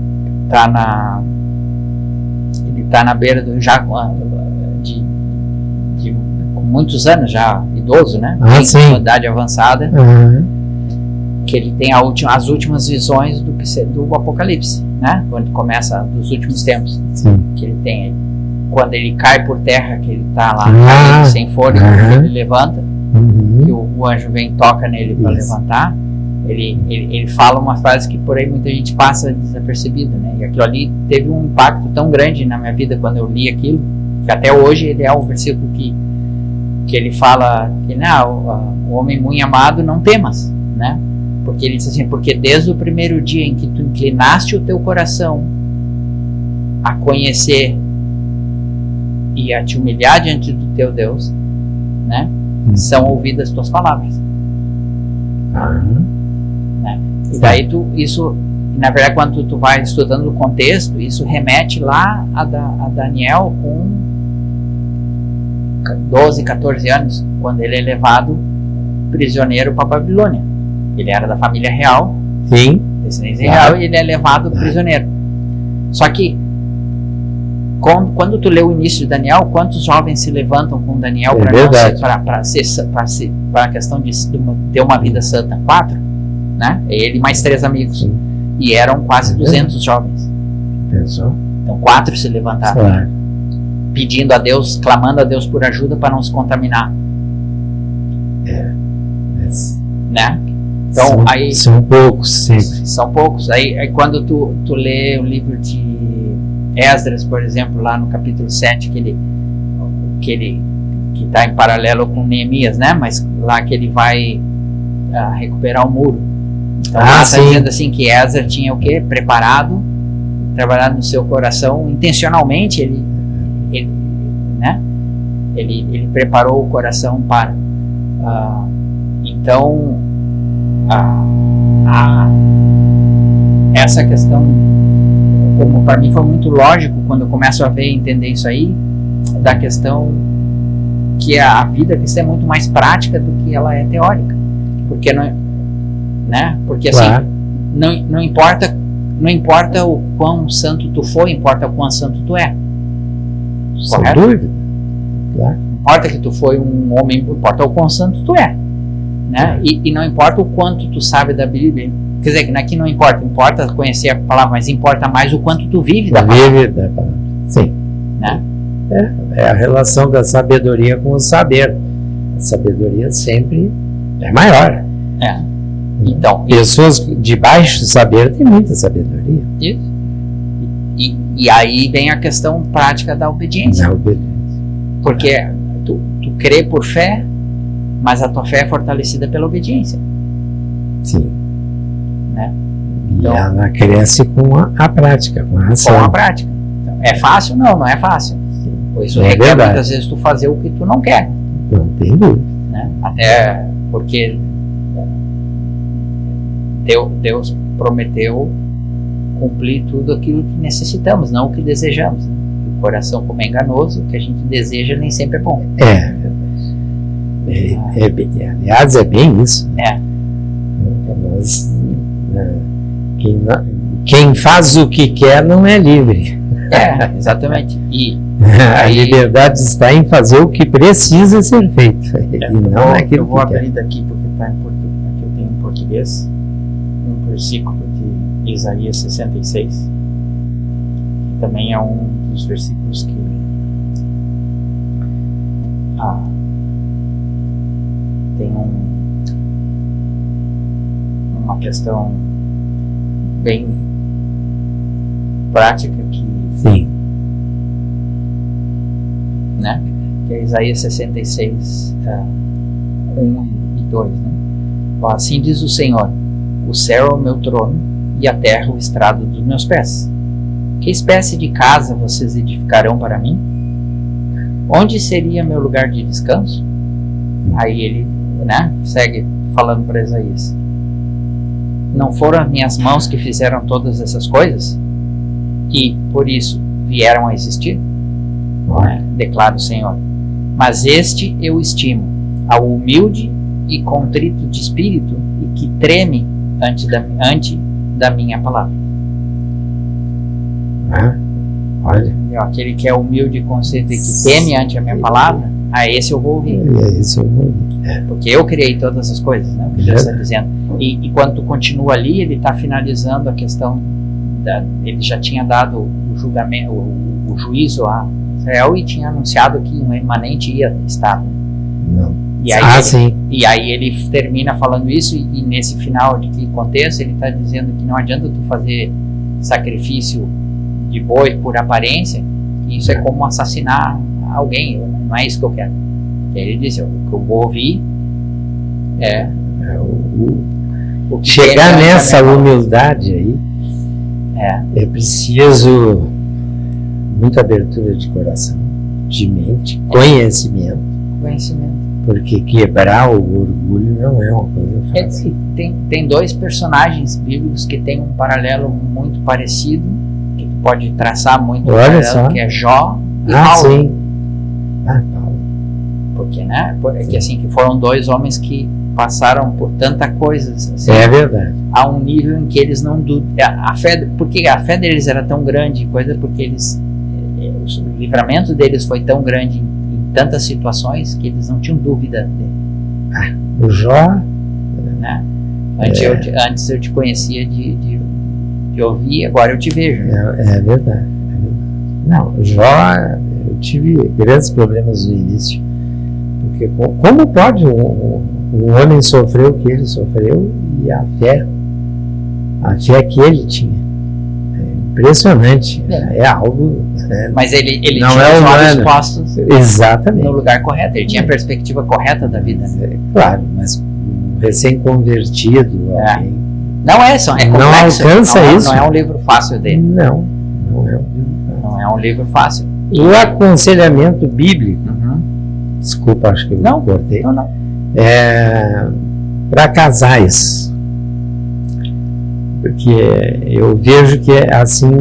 está na beira do já com muitos anos já, idoso, né?
Tem
idade avançada, que ele tem as últimas visões do Apocalipse, né? Quando começa dos últimos tempos, que ele tem aí. Quando ele cai por terra, que ele está lá caído, sem fôlego, ele levanta, que o anjo vem e toca nele para levantar. Ele fala uma frase que por aí muita gente passa desapercebida, né? E aquilo ali teve um impacto tão grande na minha vida quando eu li aquilo, que até hoje ele é um versículo que ele fala que o homem muito amado, não temas, né? Porque ele diz assim, porque desde o primeiro dia em que tu inclinaste o teu coração a conhecer e a te humilhar diante do teu Deus, né? São ouvidas as tuas palavras. Né? E daí isso, na verdade, quando tu vai estudando o contexto, isso remete lá a Daniel com 12, 14 anos, quando ele é levado prisioneiro para a Babilônia. Ele era da família real, descendência real, e ele é levado prisioneiro. Só que quando tu lê o início de Daniel, quantos jovens se levantam com Daniel para a questão de ter uma vida santa? 4, né? Ele mais 3 amigos. E eram quase 200 jovens. Então 4 se levantaram, pedindo a Deus, clamando a Deus por ajuda para não se contaminar. Né? Então,
são poucos sempre.
São poucos. Aí quando tu lê o livro de Esdras, por exemplo, lá no capítulo 7, que está em paralelo com Neemias, né? Mas lá que ele vai recuperar o muro. Então está dizendo assim que Esdras tinha o quê? Preparado, trabalhado no seu coração intencionalmente, ele preparou o coração para então essa questão, como para mim foi muito lógico quando eu começo a ver e entender isso aí, da questão que a vida cristã é muito mais prática do que ela é teórica, porque porque assim, não importa o quão santo tu for, importa o quão santo tu é.
Sem dúvida.
Não importa que tu foi um homem, importa o quão santo tu é, né? E não importa o quanto tu sabe da Bíblia. Quer dizer, que não importa conhecer a palavra, mas importa mais o quanto tu vive da palavra.
Sim.
Né?
É a relação da sabedoria com o saber. A sabedoria sempre é maior.
Então,
pessoas de baixo saber têm muita sabedoria.
Isso. E aí vem a questão prática da obediência. Porque tu crê por fé, mas a tua fé é fortalecida pela obediência.
Sim.
Né?
Então, e ela cresce com a prática, com a ação.
Com a prática. Então, é fácil? Não é fácil.
Sim.
Pois isso requer muitas vezes tu fazer o que tu não quer.
Não tem dúvida.
Né? Até porque Deus prometeu cumprir tudo aquilo que necessitamos, não o que desejamos. Né? O coração, como é enganoso, o que a gente deseja nem sempre é bom.
Aliás, é bem isso. Quem faz o que quer não é livre.
exatamente.
A liberdade está em fazer o que precisa ser feito.
Eu vou abrir daqui porque está em português. Aqui eu tenho em português um versículo de Isaías 66, que também é um dos versículos que tem uma questão bem prática que né? Que é Isaías 66 1 e 2, né? Assim diz o Senhor: o céu é o meu trono e a terra o estrado dos meus pés. Que espécie de casa vocês edificarão para mim? Onde seria meu lugar de descanso? Aí ele, né, segue falando para Isaías: não foram as minhas mãos que fizeram todas essas coisas e por isso vieram a existir? Declara o Senhor. Mas este eu estimo, ao humilde e contrito de espírito e que treme ante da minha palavra.
Olha.
Aquele que é humilde e consciente, que teme ante a minha palavra, a esse eu vou ouvir. Porque eu criei todas as coisas, né? O que Deus está dizendo. E quando tu continua ali, ele está finalizando a questão ele já tinha dado o julgamento, o juízo a Israel, e tinha anunciado que um remanente ia estar.
Não.
E aí ele termina falando isso, e nesse final de contexto ele está dizendo que não adianta tu fazer sacrifício de boi por aparência, que isso é como assassinar alguém, não é isso que eu quero. E ele disse, o que eu vou ouvir o que
chegar nessa humildade aí, é preciso muita abertura de coração, de mente, conhecimento, porque quebrar o orgulho não é uma coisa fácil.
Tem dois personagens bíblicos que têm um paralelo muito parecido, que tu pode traçar muito, que é Jó e Paulo.
Sim. Paulo.
Porque, né? Porque assim, que foram dois homens que passaram por tanta coisa, assim,
é verdade,
a um nível em que eles não porque a fé deles era tão grande, porque o livramento deles foi tão grande em tantas situações que eles não tinham dúvida dele.
O Jó,
né? Antes eu te conhecia de ouvir, agora eu te vejo.
É verdade. Não, o Jó, eu tive grandes problemas no início, porque como pode um homem sofrer o que ele sofreu, e a fé que ele tinha, impressionante, é algo,
mas ele
não
tinha os olhos postos
exatamente
no lugar correto, ele tinha a perspectiva correta da vida,
claro, mas recém-convertido, alguém
não é complexo,
não alcança isso,
não é um livro fácil dele,
não é um livro fácil. O aconselhamento bíblico, desculpa, acho que eu cortei, para casais, porque eu vejo que assim,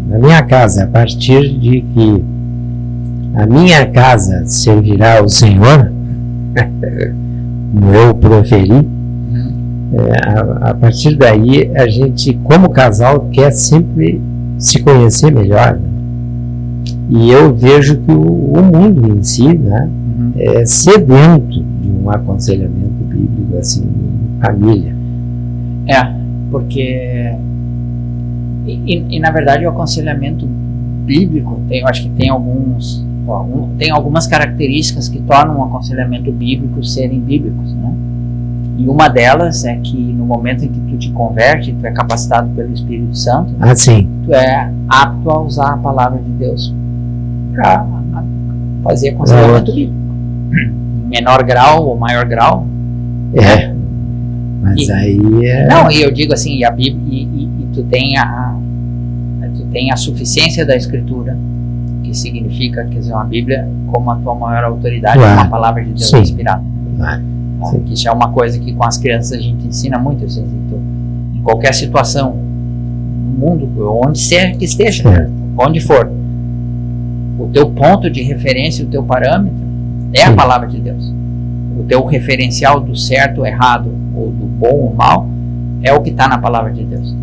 na minha casa, a partir de que a minha casa servirá ao Senhor, como eu proferi, a partir daí a gente, como casal, quer sempre se conhecer melhor, né? E eu vejo que o mundo em si, né, é sedento de um aconselhamento bíblico assim, em família.
Porque e na verdade o aconselhamento bíblico eu acho que tem algumas características que tornam o aconselhamento bíblico serem bíblicos, né? E uma delas é que no momento em que tu te converte, tu é capacitado pelo Espírito Santo, tu é apto a usar a palavra de Deus para fazer aconselhamento bíblico. Em menor grau ou maior grau.
Mas aí
Não, e eu digo assim, e a Bíblia, e tu tem a suficiência da Escritura, que significa, quer dizer, uma Bíblia como a tua maior autoridade, uma palavra de Deus inspirada. Que isso é uma coisa que com as crianças a gente ensina muito, assim, em qualquer situação, no mundo, onde quer que esteja, onde for, o teu ponto de referência, o teu parâmetro é a palavra de Deus. O teu referencial do certo, errado, ou do bom ou mal, é o que está na palavra de Deus.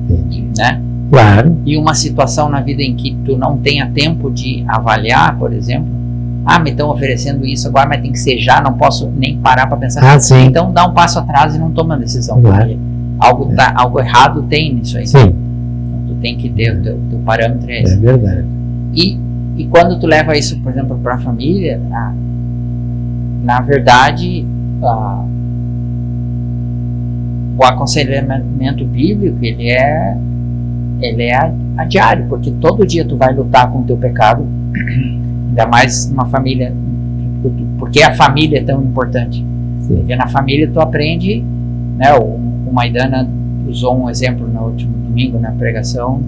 Entendi.
Né?
Claro.
E uma situação na vida em que tu não tenha tempo de avaliar, por exemplo, me estão oferecendo isso agora, mas tem que ser já, não posso nem parar para pensar. Então dá um passo atrás e não toma decisão, porque algo errado tem nisso aí.
Sim.
Então, tu tem que ter o teu parâmetro é esse.
É verdade.
E quando tu leva isso, por exemplo, para a família, na verdade, o aconselhamento bíblico, ele é a diário, porque todo dia tu vai lutar com o teu pecado, ainda mais numa família, porque a família é tão importante. Porque na família tu aprende, né, o Maidana usou um exemplo no último domingo na pregação,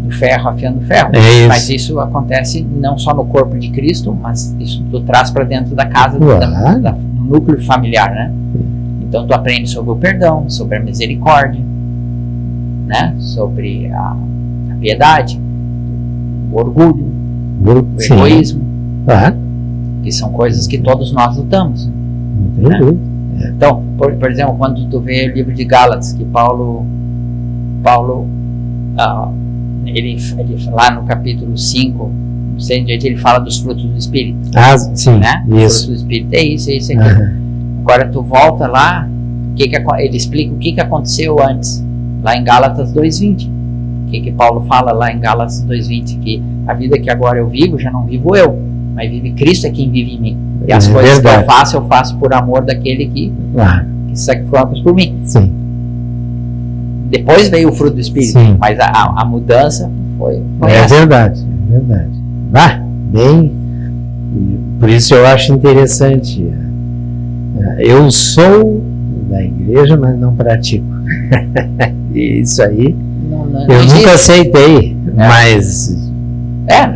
do ferro afiando ferro, mas isso acontece não só no corpo de Cristo, mas isso tu traz para dentro da casa, do núcleo familiar, né? Então tu aprende sobre o perdão, sobre a misericórdia, né? Sobre a piedade, o orgulho, o egoísmo, que são coisas que todos nós lutamos.
Não tem dúvida.
Então, por exemplo, quando tu vê o livro de Gálatas, que Paulo ele lá no capítulo 5, ele fala dos frutos do Espírito.
Sim,
né? Isso. Frutos do Espírito é isso aqui. Agora tu volta lá, ele explica o que aconteceu antes, lá em Gálatas 2:20. O que Paulo fala lá em Gálatas 2:20? Que a vida que agora eu vivo, já não vivo eu, mas vive Cristo é quem vive em mim. E as coisas que eu faço por amor daquele que se sacrificou por mim.
Sim.
Depois veio o fruto do Espírito, sim, mas a mudança foi
essa. Verdade. Bem, por isso eu acho interessante. Eu sou da igreja, mas não pratico. Isso aí eu nunca aceitei, mas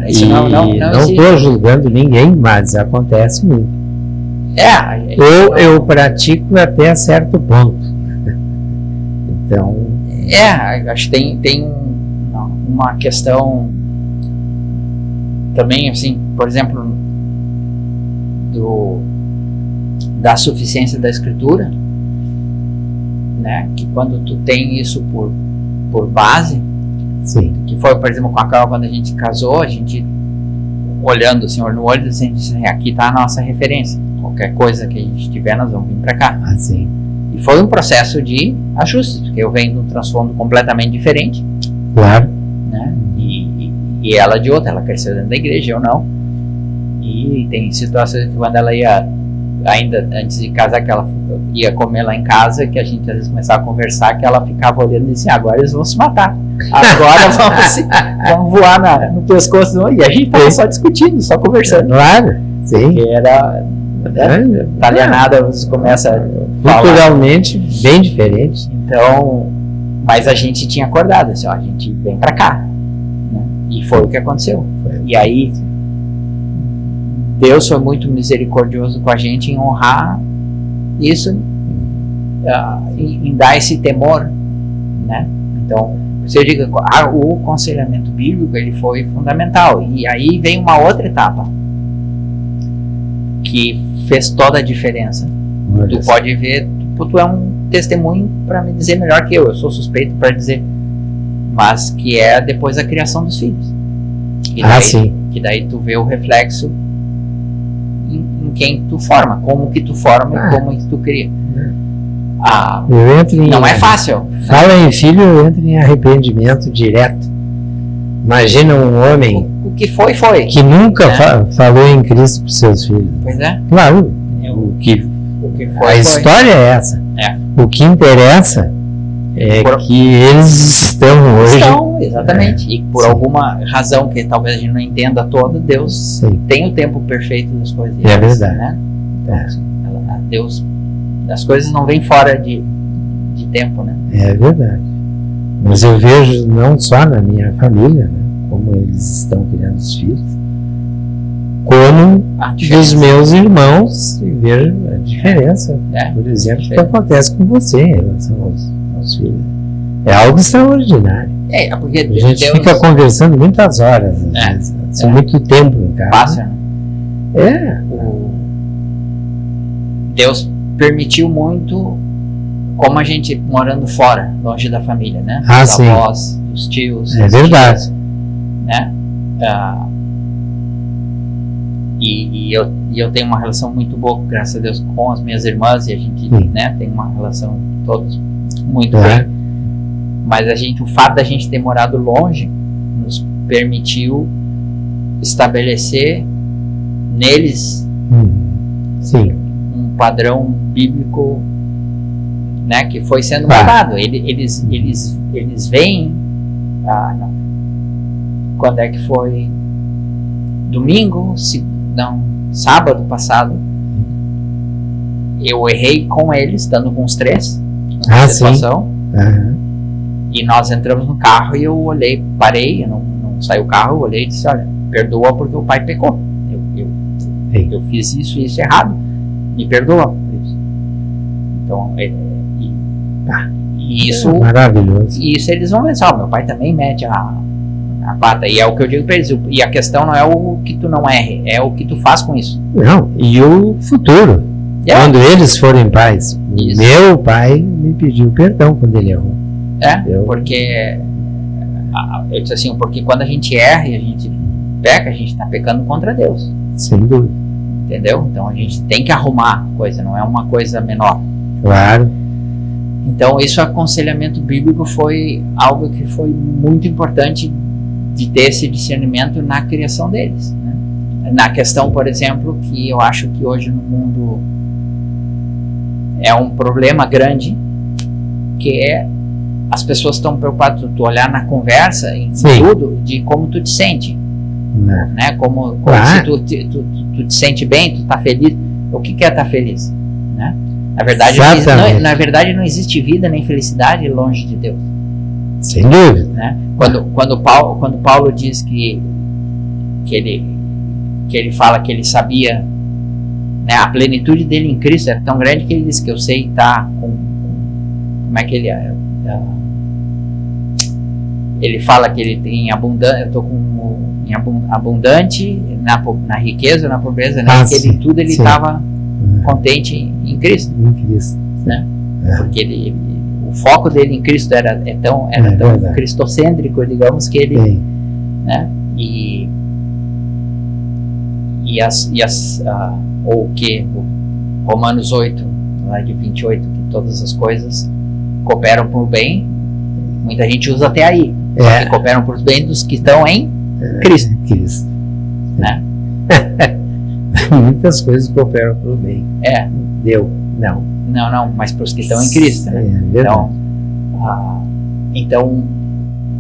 isso não
estou julgando ninguém, mas acontece muito. Eu pratico até certo ponto. Então
acho que tem uma questão também, assim, por exemplo, da suficiência da Escritura, né? Que quando tu tem isso por base,
sim,
que foi, por exemplo, com a Carol, quando a gente casou, a gente olhando assim, olho no olho, a gente disse, aqui está a nossa referência, qualquer coisa que a gente tiver, nós vamos vir para cá.
Sim.
E foi um processo de ajuste, porque eu venho de um transtorno completamente diferente,
claro,
né? E ela de outra, ela cresceu dentro da igreja, eu não. E tem situações que quando ela ia, ainda antes de casar, que ela ia comer lá em casa, que a gente às vezes começava a conversar, que ela ficava olhando e dizia, agora eles vão se matar, agora vamos voar no pescoço, e a gente estava só discutindo, só conversando.
Claro, sim.
Que era italianada, você começa a falar.
Culturalmente bem diferente.
Então, mas a gente tinha acordado, assim, a gente vem pra cá, né? E foi o que aconteceu. E aí Deus foi muito misericordioso com a gente em honrar isso, em dar esse temor, né? Então, você diga, o aconselhamento bíblico, ele foi fundamental. E aí vem uma outra etapa que fez toda a diferença. Tu pode ver, tu é um testemunho para me dizer melhor que eu sou suspeito para dizer, mas que é depois da criação dos filhos.
Sim.
Que daí tu vê o reflexo em quem tu forma, como que tu forma e como que tu cria. Não é fácil.
Fala em filho, eu entro em arrependimento direto. Imagina um homem
o que foi
que nunca falou em Cristo para os seus filhos.
Pois é.
Claro, o que foi, a história é essa. O que interessa é que eles estão hoje.
Exatamente. E por alguma razão que talvez a gente não entenda toda, Deus tem o tempo perfeito das coisas.
É verdade.
Né? Então, Deus, as coisas não vêm fora de tempo, né? É
verdade. Mas eu vejo não só na minha família, né, como eles estão criando os filhos, como dos meus irmãos, e vejo a diferença. Por exemplo, o que acontece com você em relação aos filhos. É algo extraordinário.
Porque
a gente fica conversando muitas horas, às vezes, muito tempo em casa.
Passa, né? Deus permitiu muito, como a gente morando fora, longe da família, né? Os avós, os tios.
É verdade.
Tios, né? E eu tenho uma relação muito boa, graças a Deus, com as minhas irmãs, e a gente, né, tem uma relação todos muito bem. Mas o fato da gente ter morado longe nos permitiu estabelecer neles um padrão bíblico, né, que foi sendo mudado. Eles veem quando é que foi domingo, sábado passado, eu errei com eles, estando com os 3 na situação. E nós entramos no carro e eu olhei, parei, eu não saí o carro, eu olhei e disse, olha, perdoa porque o pai pecou, eu fiz isso errado, me perdoa por isso. Então isso
maravilhoso.
E isso eles vão pensar, meu pai também mete a pata, e é o que eu digo para eles, e a questão não é o que tu não erre, é o que tu faz com isso.
Não, e o futuro, quando eles forem pais,
Isso.
Meu pai me pediu perdão quando ele errou.
Porque eu disse assim, porque quando a gente erra e a gente peca, a gente está pecando contra Deus.
Sem dúvida.
Entendeu? Então a gente tem que arrumar a coisa, não é uma coisa menor.
Claro.
Então esse aconselhamento bíblico foi algo que foi muito importante de ter esse discernimento na criação deles, né? Na questão, por exemplo, que eu acho que hoje no mundo é um problema grande, que é as pessoas estão preocupadas, tu olhar na conversa, em tudo, de como tu te sente, né? Como se tu te sente bem, tu tá feliz. O que é estar feliz, né? Na verdade não existe vida nem felicidade longe de Deus.
Sem dúvida.
Né? Quando Paulo diz que ele fala que ele sabia, né, a plenitude dele em Cristo é tão grande que ele diz que eu sei estar com como é que ele é? Ele fala que ele tem abundante, eu estou abundante na riqueza, na pobreza, né? Que ele estava contente em Cristo.
Em Cristo.
Né? Porque o foco dele em Cristo era tão cristocêntrico, digamos, que ele, né? Ou que Romanos 8, lá de 28, que todas as coisas cooperam por bem. Muita gente usa até aí, que cooperam por bem dos que estão em Cristo.
Cristo.
Né?
Muitas coisas cooperam por bem.
Não, mas para os que estão em Cristo. Né? Então,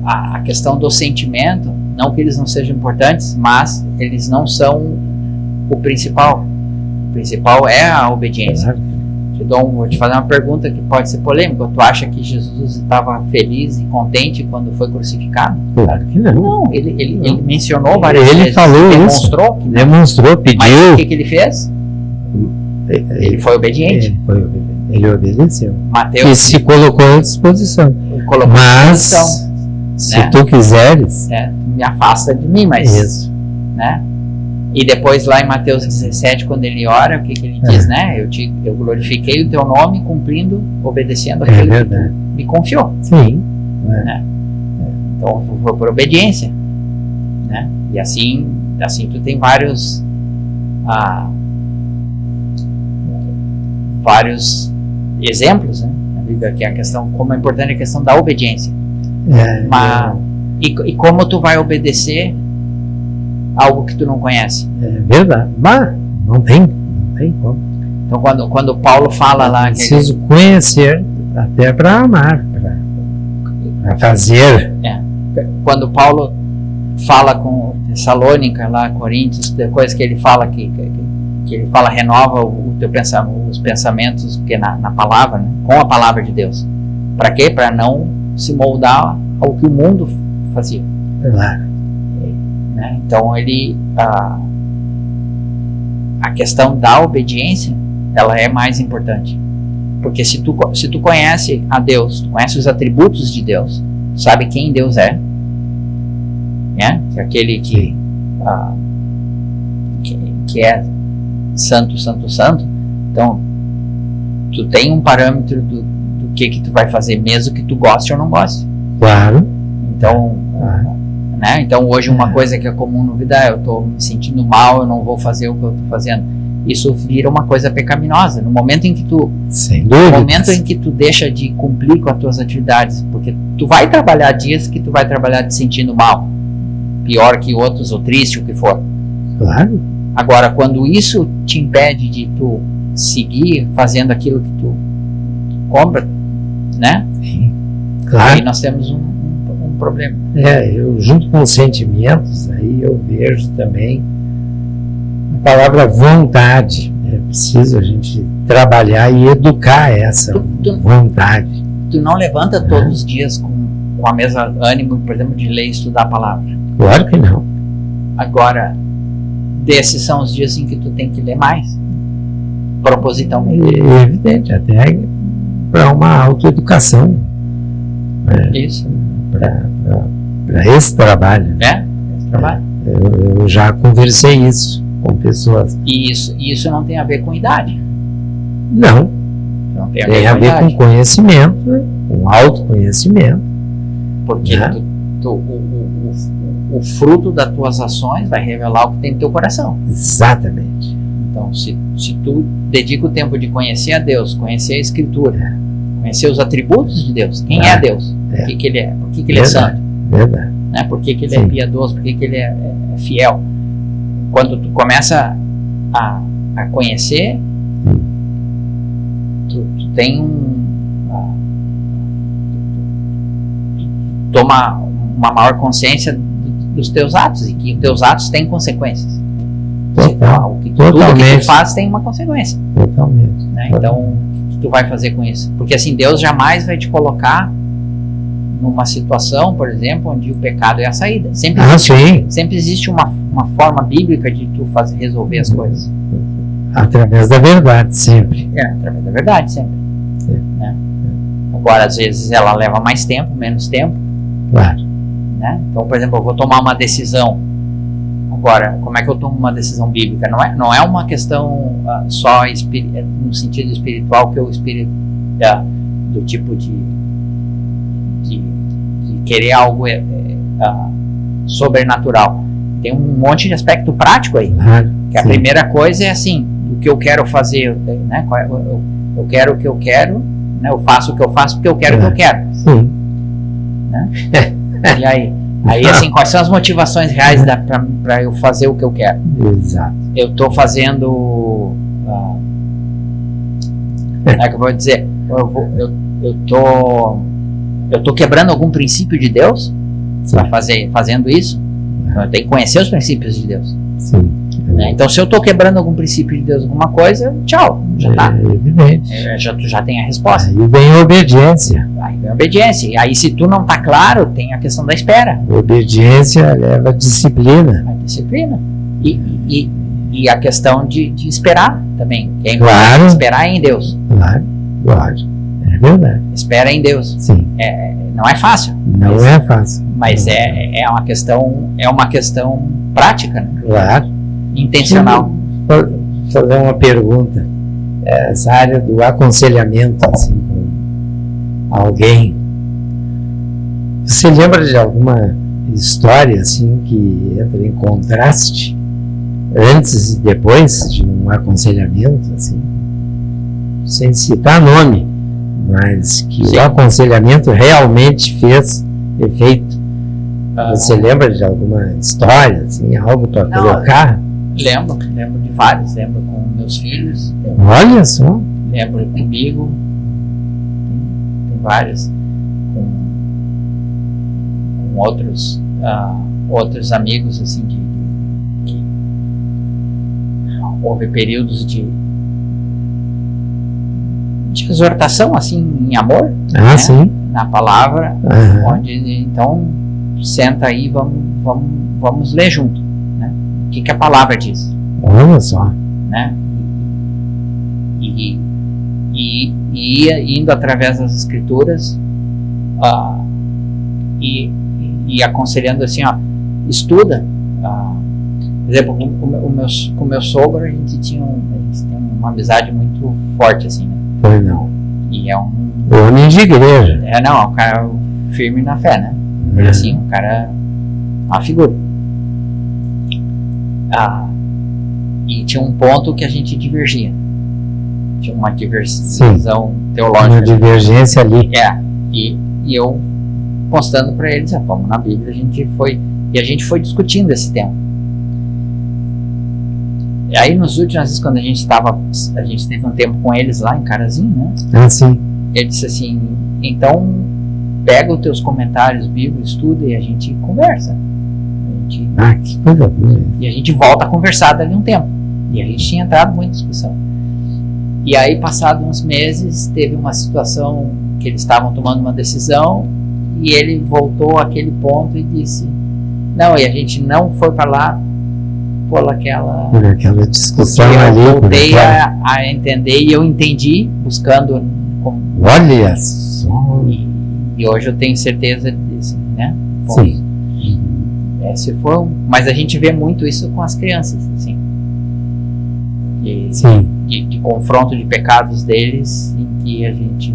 a questão do sentimento, não que eles não sejam importantes, mas eles não são o principal. O principal é a obediência. Vou te fazer uma pergunta que pode ser polêmica. Tu acha que Jesus estava feliz e contente quando foi crucificado?
Claro que não.
Não, ele mencionou várias vezes.
Ele falou
demonstrou
isso. Demonstrou, pediu.
Mas o que ele fez? Ele foi obediente.
Ele obedeceu.
Mateus,
e se colocou à disposição. Mas, se tu quiseres,
me afasta de mim, mas... Isso. Né? E depois lá em Mateus 17, quando ele ora, o que ele diz, né? Eu glorifiquei o teu nome cumprindo, obedecendo aquilo que tu me confiou.
Sim.
Né? Então foi por obediência, né? E assim tu tem vários exemplos, né? Na Bíblia, que é a questão, como é importante a questão da obediência. E como tu vai obedecer algo que tu não conhece?
É verdade. Mas não tem como.
Então quando Paulo fala lá...
Preciso conhecer até para amar, para fazer.
Quando Paulo fala com Tessalônica, lá Coríntios, depois que ele fala que ele fala, renova os pensamentos, porque na palavra, né? Com a palavra de Deus. Para quê? Para não se moldar ao que o mundo fazia.
Claro.
Né? Então a questão da obediência, ela é mais importante, porque se tu conhece a Deus, tu conhece os atributos de Deus, tu sabe quem Deus é, né? Que é aquele que é santo, santo, santo. Então tu tem um parâmetro do que tu vai fazer, mesmo que tu goste ou não goste.
Claro.
Então né? Então hoje uma coisa que é comum no vida é: eu estou me sentindo mal, eu não vou fazer o que eu estou fazendo. Isso vira uma coisa pecaminosa no momento em que tu deixa de cumprir com as tuas atividades, porque tu vai trabalhar dias que tu vai trabalhar te sentindo mal, pior que outros, ou triste, o que for.
Claro.
Agora, quando isso te impede de tu seguir fazendo aquilo que tu cobra, né?
Sim. Claro.
Aí nós temos um problema.
Eu junto com os sentimentos, aí eu vejo também a palavra vontade. É preciso a gente trabalhar e educar essa vontade.
Tu não levanta todos os dias com a mesmo ânimo, por exemplo, de ler e estudar a palavra.
Claro que não.
Agora, desses são os dias em que tu tem que ler mais, propositalmente.
É evidente, até para uma autoeducação.
Isso.
Para esse trabalho.
Esse trabalho.
Eu já conversei isso com pessoas.
E isso não tem a ver com idade.
Não.
não tem a
Tem a ver com conhecimento, com autoconhecimento.
Porque
né?
O fruto das tuas ações vai revelar o que tem no teu coração.
Exatamente.
Então, se tu dedica o tempo de conhecer a Deus, conhecer a Escritura, conhecer os atributos de Deus, quem é Deus, por que ele é, por que ele é santo,
verdade.
né? Por que ele é piedoso, por que ele é fiel. Quando tu começa a conhecer, tu tem toma uma maior consciência dos teus atos, e que os teus atos têm consequências. Tudo que tu faz tem uma consequência.
Totalmente.
Né? Então, o que tu vai fazer com isso? Porque assim, Deus jamais vai te colocar numa situação, por exemplo, onde o pecado é a saída. Sempre existe uma forma bíblica de tu resolver as coisas.
Através da verdade, sempre.
Através da verdade, sempre. Né? Agora, às vezes, ela leva mais tempo, menos tempo.
Claro.
Né? Então, por exemplo, eu vou tomar uma decisão. Agora, como é que eu tomo uma decisão bíblica? Não é uma questão só no sentido espiritual, que eu do tipo de querer algo sobrenatural. Tem um monte de aspecto prático aí. Que a primeira coisa é assim, o que eu quero fazer, né? Eu quero o que eu quero, né? Eu faço o que eu faço porque eu quero o que eu quero.
Sim.
Né? E aí assim, quais são as motivações reais para eu fazer o que eu quero?
Exato.
Eu estou fazendo como é que eu vou dizer? Eu tô quebrando algum princípio de Deus para fazendo isso. Eu tenho que conhecer os princípios de Deus.
Sim.
Né? Então, se eu estou quebrando algum princípio de Deus, alguma coisa, tchau, já tá.
É evidente.
Tu já tem a resposta.
Aí vem a obediência.
E aí, se tu não tá claro, tem a questão da espera.
Obediência leva a disciplina.
A disciplina. E a questão de esperar também.
Claro.
Esperar em Deus.
Claro. É verdade.
Espera em Deus.
Sim.
Não é fácil.
Não é fácil.
Mas é uma questão prática, né?
Claro.
Intencional.
Vou fazer uma pergunta. Essa área do aconselhamento assim, com alguém. Você lembra de alguma história assim que entra em contraste antes e depois de um aconselhamento, assim, sem citar nome, mas que o aconselhamento realmente fez efeito? Você lembra de alguma história, assim, algo para colocar?
Lembro de vários. Lembro com meus filhos.
Olha só.
Lembro comigo. Tem vários. Com outros amigos, assim, que houve períodos de exortação, assim, em amor, né?
Sim.
Na palavra, onde então senta aí, vamos ler junto, né? O que a palavra diz?
Olha só,
né? E ia indo através das escrituras e aconselhando assim, estuda. Por exemplo, com o meu sogro, a gente tem uma amizade muito forte, assim, né?
Pois não.
E é um
homem de igreja.
É um cara firme na fé, né? Assim, um cara, uma figura. E tinha um ponto que a gente divergia. Tinha uma divisão teológica.
Uma divergência ali.
E eu postando para eles, vamos na Bíblia, a gente foi discutindo esse tema. E aí nas últimas vezes, quando a gente teve um tempo com eles lá em Carazinho, né?
Sim.
Ele disse assim, então pega os teus comentários bíblicos, estuda e a gente conversa.
Que coisa boa.
E a gente volta a conversar dali um tempo. E a gente tinha entrado muito em discussão. E aí, passados uns meses, teve uma situação que eles estavam tomando uma decisão e ele voltou àquele ponto e disse, não, e a gente não foi para lá por aquela
discussão
eu
ali.
Voltei a entender e eu entendi, buscando
olha só.
E hoje eu tenho certeza disso, né? Bom,
sim.
Mas a gente vê muito isso com as crianças, assim.
Sim.
de confronto de pecados deles, em que a gente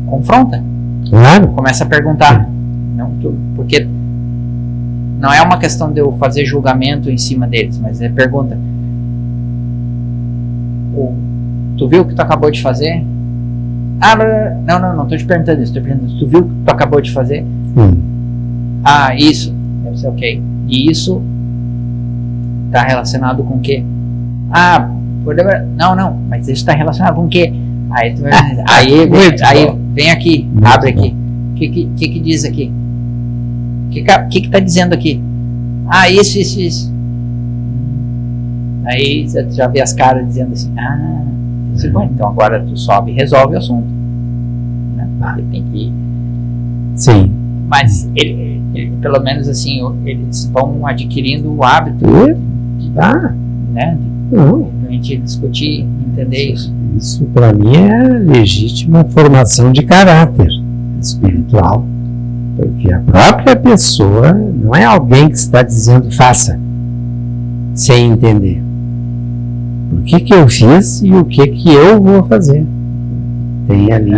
confronta,
Claro.
começa a perguntar, porque não é uma questão de eu fazer julgamento em cima deles, mas é pergunta: tu viu o que tu acabou de fazer? Não estou te perguntando isso, estou perguntando: tu viu o que tu acabou de fazer? Isso, deve ser ok. E isso está relacionado com o quê? Não, mas isso está relacionado com o quê? Aí vem aqui,
Muito
abre
bom.
aqui. O que diz aqui? O que está dizendo aqui? Isso. Aí você já vê as caras dizendo assim: bom, então agora tu sobe e resolve o assunto. Né? Ele tem que.
Sim.
Mas ele, pelo menos assim, eles vão adquirindo o hábito né, de a gente discutir, entender isso.
Isso para mim é legítima formação de caráter espiritual, porque a própria pessoa não é alguém que está dizendo faça sem entender o que eu fiz e o que eu vou fazer. Tem ali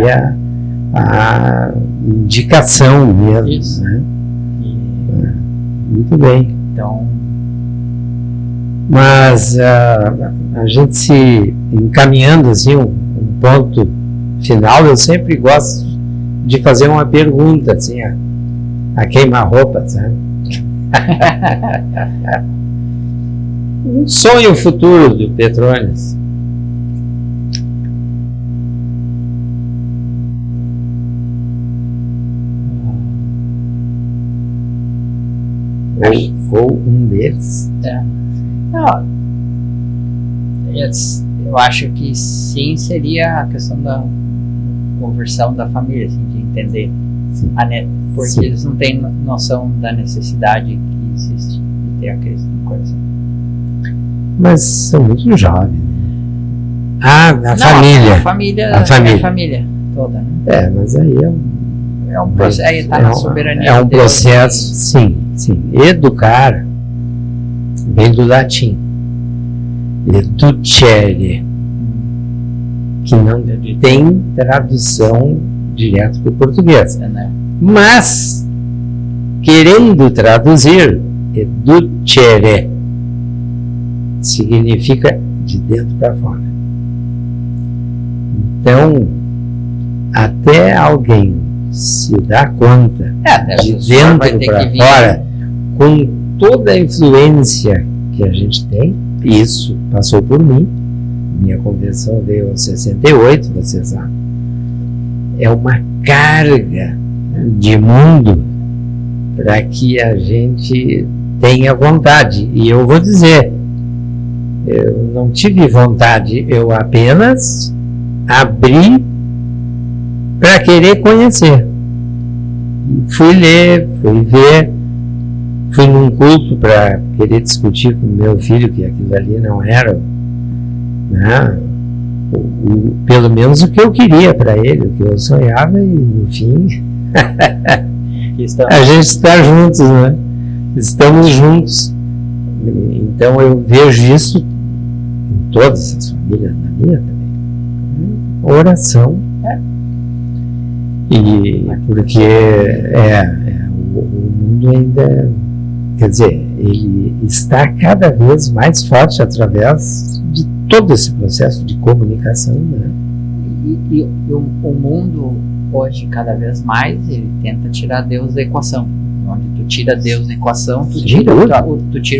a indicação mesmo.
Isso.
Né? Muito bem.
Então,
mas a gente se encaminhando assim um ponto final, eu sempre gosto de fazer uma pergunta assim, a queima-roupa, sabe? Um sonho futuro do Petrones. Ou um deles.
Eu acho que sim, seria a questão da conversão da família, assim, de entender. Porque
Sim.
eles não têm noção da necessidade que existe de ter a Cristo no coração.
Mas são muito jovens.
A família toda, né?
Mas aí
É um processo, aí está na soberania.
É um
de Deus.
processo, sim. Educar vem do latim. Educere, que não tem tradução direto para o português.
Né?
Mas, querendo traduzir, educere significa de dentro para fora. Então, até alguém se dar conta de dentro para fora, com toda a influência que a gente tem, isso passou por mim, minha conversão veio aos 68, vocês sabem, é uma carga de mundo para que a gente tenha vontade. E eu vou dizer, eu não tive vontade, eu apenas abri para querer conhecer. Fui ler, fui ver, fui num culto para querer discutir com meu filho que aquilo ali não era, né, pelo menos o que eu queria para ele, o que eu sonhava, e no fim a gente está juntos, né? Estamos juntos. Então eu vejo isso em todas as famílias, na minha também. Oração. E porque o mundo ainda, quer dizer, ele está cada vez mais forte através de todo esse processo de comunicação, né?
E o mundo hoje, cada vez mais, ele tenta tirar Deus da equação. Onde tu tira Deus da equação, tu tira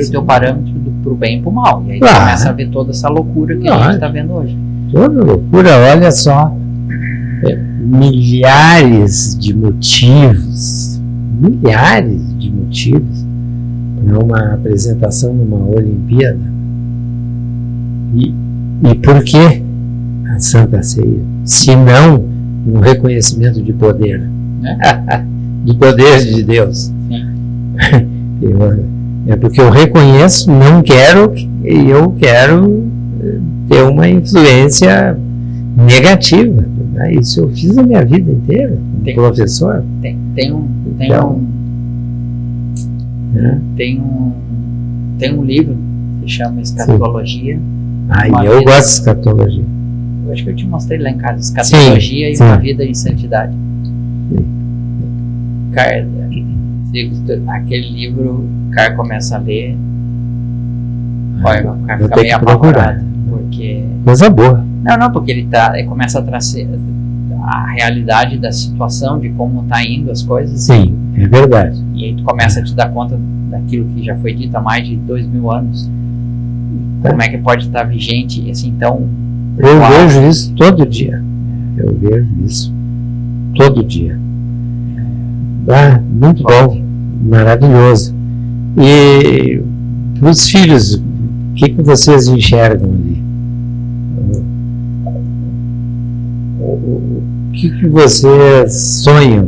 o teu parâmetro pro bem e pro mal. E aí tu começa a ver toda essa loucura que a gente está vendo hoje.
Toda loucura, olha só. Milhares de motivos para uma apresentação numa Olimpíada. E por que a Santa Ceia? Se não um reconhecimento de poder, de poder de Deus. É porque eu reconheço, não quero, e eu quero ter uma influência negativa. Isso eu fiz a minha vida inteira como professor.
Tem um livro que chama Escatologia,
Eu gosto de escatologia.
Eu acho que eu te mostrei lá em casa, escatologia e uma vida em santidade. Cara, aquele livro, o cara começa a ler, olha, o cara fica meio apavorado, porque...
Coisa boa.
Não, porque ele começa a trazer a realidade da situação, de como tá indo as coisas.
Sim, é verdade.
E aí tu começa a te dar conta daquilo que já foi dito há mais de 2000 anos. Como é que pode estar vigente, assim, então...
Eu vejo isso todo dia. Eu vejo isso todo dia. Muito bom, maravilhoso. E para os filhos, o que vocês enxergam ali? O que vocês sonham?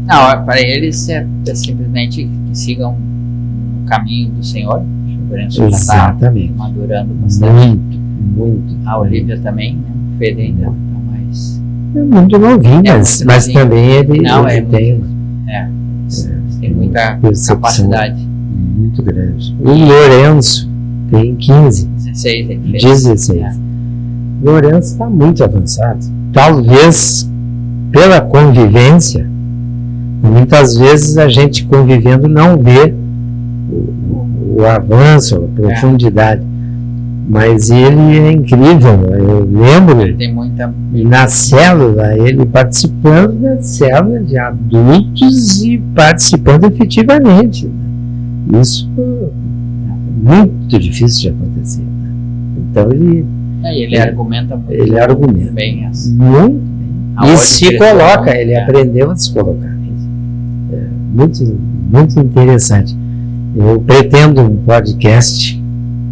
Não, para eles é simplesmente que sigam no caminho do Senhor. O Lourenço já está madurando bastante.
Muito.
A Olivia também, né? O Fede ainda está mais...
É muito novinho, mas também ele
tem muita capacidade.
Muito grande. O Lourenço tem 15.
16 ele fez.
16. O Lourenço está muito avançado. Talvez pela convivência, muitas vezes a gente convivendo não vê o avanço, a profundidade. Mas ele é incrível. Eu lembro,
ele tem muita...
na célula, ele participando da célula de adultos e participando efetivamente. Isso é muito difícil de acontecer. Então ele
argumenta muito.
Ele argumenta
bem assim.
Muito bem. E se coloca, ele aprendeu a se colocar. Muito interessante. Eu pretendo um podcast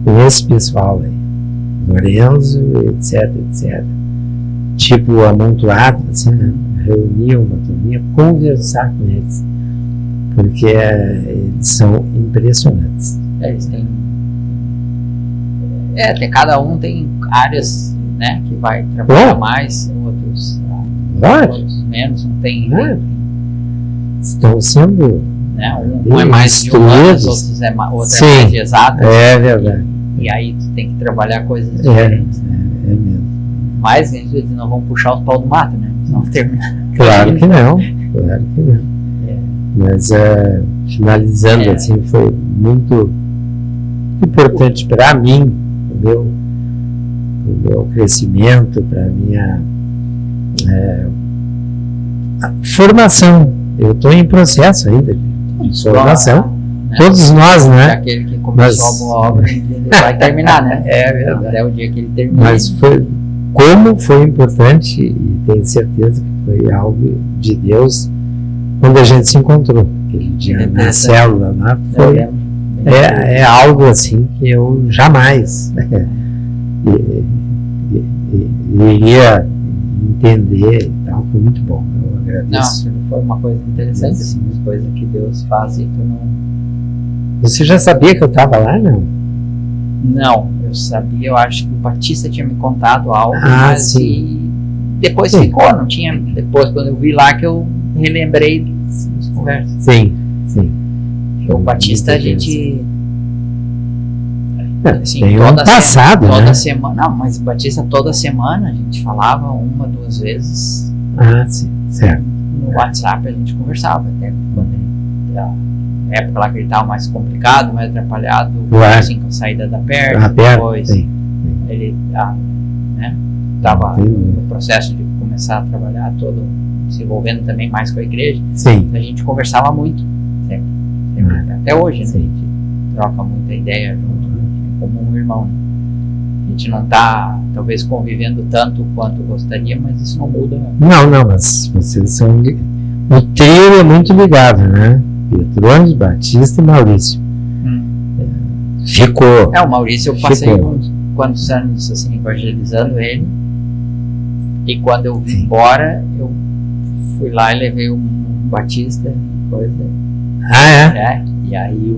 com esse pessoal aí, Lourenço, etc. Tipo amontoado, assim, né? Reunir uma turminha, conversar com eles, porque eles são impressionantes.
Eles têm. Cada um tem áreas, né, que vai trabalhar mais, outros menos, não tem.
Estão sendo.
Um é mais de humanas, outros é mais de exatas.
É verdade.
E aí tu tem que trabalhar coisas diferentes.
É mesmo.
Mas eles não vão puxar os pau do mato, né? Eles vão terminar.
Claro que não. Mas finalizando assim, foi muito importante para mim, o meu crescimento, para a minha formação. Eu estou em processo ainda de formação. Todos nós, né?
Aquele que começou a boa obra, ele vai terminar, né? É verdade. Até o dia que ele termina.
Mas foi importante, e tenho certeza que foi algo de Deus quando a gente se encontrou. Aquele dia na célula lá, foi algo assim que eu jamais iria entender e tal. Foi muito bom. Eu agradeço.
Não, foi uma coisa interessante, assim, as coisas que Deus faz e tu não...
Você já sabia que eu estava lá, não?
Não, eu sabia, eu acho que o Batista tinha me contado algo,
mas sim.
Depois ficou, não tinha, depois quando eu vi lá que eu relembrei das conversas.
Sim.
O Batista a gente...
Assim, tem toda passado,
toda semana, não, mas o Batista toda semana a gente falava 1, 2 vezes.
Sim, certo.
No WhatsApp a gente conversava, até quando na época lá que ele estava mais complicado, mais atrapalhado, assim, com a saída da perna, depois ele estava no processo de começar a trabalhar todo, se envolvendo também mais com a igreja.
Sim.
A gente conversava muito, sempre. Até hoje, né? A gente troca muita ideia junto, como um irmão. A gente não está, talvez, convivendo tanto quanto gostaria, mas isso não muda.
Não, mas vocês são... O trio é muito ligado, né? Petrônio, Batista e Maurício. Ficou.
O Maurício eu passei quantos anos assim, evangelizando ele. E quando eu vim embora, eu fui lá e levei um Batista, coisa. E aí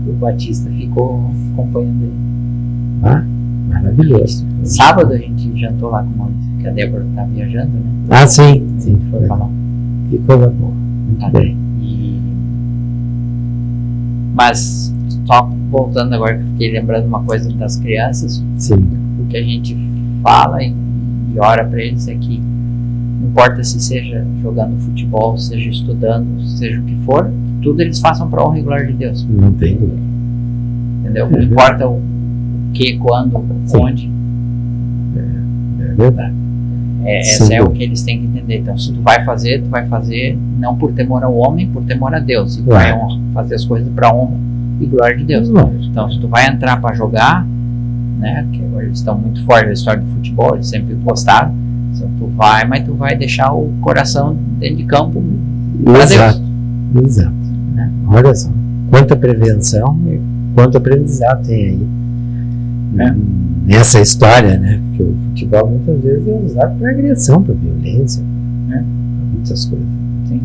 o Batista ficou acompanhando ele.
Maravilhoso.
Sábado a gente jantou lá com o Maurício, que a Débora tá viajando, né?
Sim.
Foi falar.
Que coisa boa. Muito bem.
Mas Só voltando agora, que eu fiquei lembrando uma coisa das crianças.
Sim.
O que a gente fala e ora para eles é que não importa se seja jogando futebol, seja estudando, seja o que for, tudo eles façam para a honra e glória de Deus.
Não tem dúvida.
Entendeu? Não importa o que, quando, onde.
É verdade.
Essa é o que eles têm que entender. Então, se tu vai fazer não por temor ao homem, por temor a Deus. E tu vai fazer as coisas para honra e glória de Deus. Então, se tu vai entrar para jogar, né, que agora eles estão muito fortes na história do futebol, eles sempre gostaram. Então, tu vai, mas tu vai deixar o coração dentro de campo para Deus.
Exato.
Né?
Olha só, quanta prevenção e quanto aprendizado tem aí nessa história, né? Porque o futebol muitas vezes é usado para agressão, para violência, para muitas coisas.
Sim.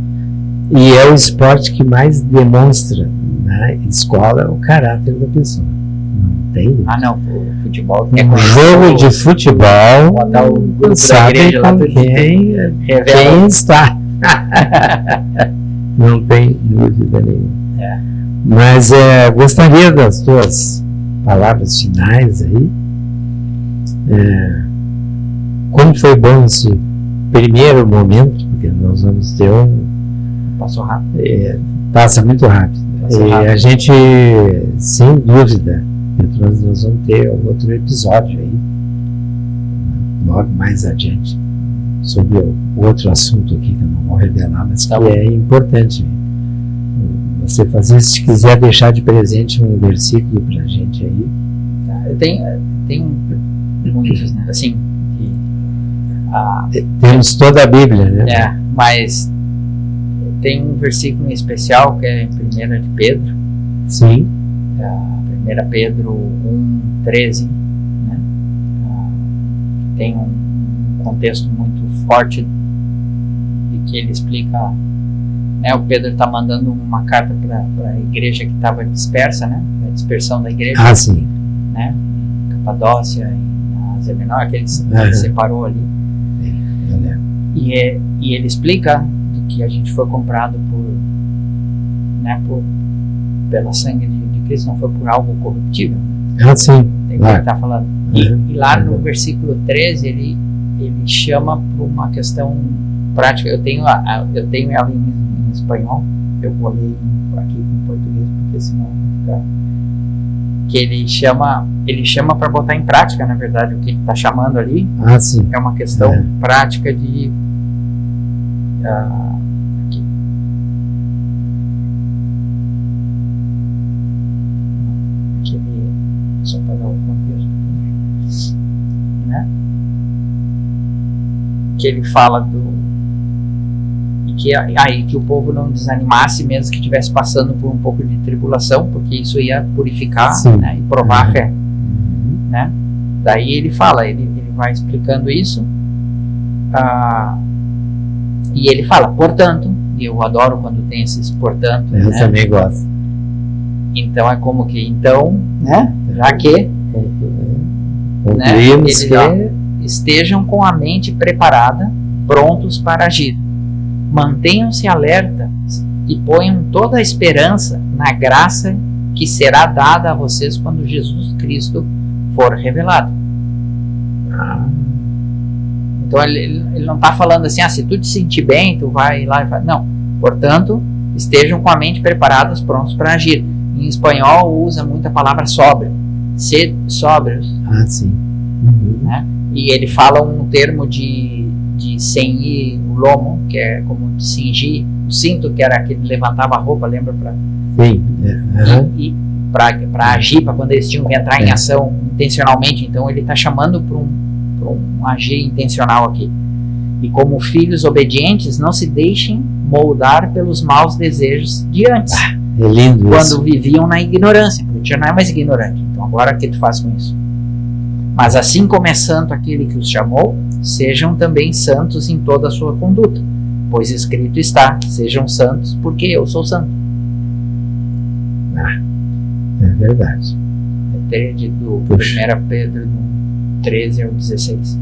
E é o esporte que mais demonstra na escola o caráter da pessoa. Não tem dúvida.
Ah, não, o futebol
Um jogo de futebol,
botar o grupo
sabe
da
com quem está. Não tem dúvida nenhuma. Mas gostaria das tuas palavras finais aí. Como foi bom esse primeiro momento, porque nós vamos ter
Passou rápido.
Passa muito rápido. A gente, sem dúvida, nós vamos ter outro episódio aí, logo mais adiante, sobre o outro assunto aqui que eu não vou revelar, mas que é importante você fazer. Se quiser deixar de presente um versículo pra gente aí.
Eu tenho muitos, né? Assim,
temos toda a Bíblia, né?
Mas tem um versículo em especial que é em 1 de Pedro.
Sim.
1 Pedro 1:13, né? Tem um contexto muito forte de que ele explica, né? O Pedro está mandando uma carta para a igreja que estava dispersa, né? A dispersão da igreja.
Sim.
Né? Em Cappadócia, em Ásia Menor, aqueles que ele separou ali. E ele explica que a gente foi comprado pela sangue de Cristo, não foi por algo corruptível.
Sim.
Tem que ele está falando. E lá no versículo 13 ele chama para uma questão prática. Eu tenho ela em espanhol, eu vou ler aqui em português, porque senão vai ficar. Que ele chama para botar em prática, na verdade, o que ele está chamando ali.
Sim.
É uma questão prática de aqui. Só para dar o contexto, né? Que ele fala que o povo não desanimasse mesmo que estivesse passando por um pouco de tribulação, porque isso ia purificar, né, e provar a fé, né? Daí ele fala, ele vai explicando isso, e ele fala, portanto, e eu adoro quando tem esses portanto,
eu
né?
também gosto.
Então é como que, né? Já que
concluímos que
estejam com a mente preparada, prontos para agir. Mantenham-se alertas e ponham toda a esperança na graça que será dada a vocês quando Jesus Cristo for revelado. Então ele não está falando assim, se tu te sentir bem, tu vai lá e faz. Não. Portanto, estejam com a mente preparados, prontos para agir. Em espanhol usa muito a palavra sóbrio. Ser sóbrios.
Sim.
Né? E ele fala um termo de ceñir o lomo, que é como cingir o cinto, que era aquele que levantava a roupa, lembra?
Sim.
E para agir, para quando eles tinham que entrar em ação intencionalmente. Então ele está chamando para um agir intencional aqui. E como filhos obedientes, não se deixem moldar pelos maus desejos de antes.
É lindo
quando
isso.
viviam na ignorância, porque já não é mais ignorante. Então agora o que tu faz com isso? Mas assim como é santo aquele que os chamou, sejam também santos em toda a sua conduta, pois escrito está, sejam santos porque eu sou santo.
É verdade.
Do 1 Pedro 13 ao 16.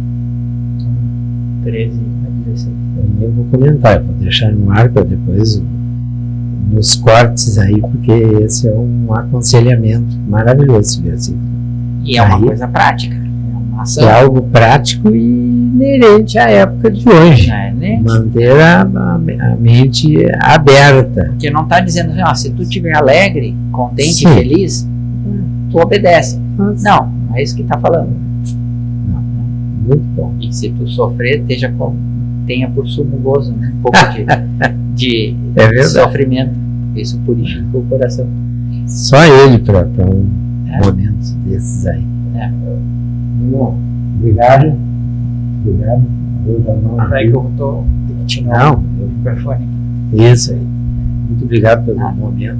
13 a 16.
Eu vou comentar, eu vou deixar no ar para depois o nos cortes aí, porque esse é um aconselhamento maravilhoso mesmo.
E é uma coisa prática. É uma ação.
É algo prático e inerente à época de hoje. Manter a mente aberta.
Porque não está dizendo assim, se tu estiver alegre, contente e feliz, tu obedece. Não é isso que está falando.
Não. Muito bom.
E se tu sofrer, tenha por sumo gozo, né? Um pouco de sofrimento. Isso purifica o coração.
Só ele para um momento desses aí. Bom, obrigado.
Peraí que eu estou continuando o microfone.
Isso aí. Muito obrigado pelo momento.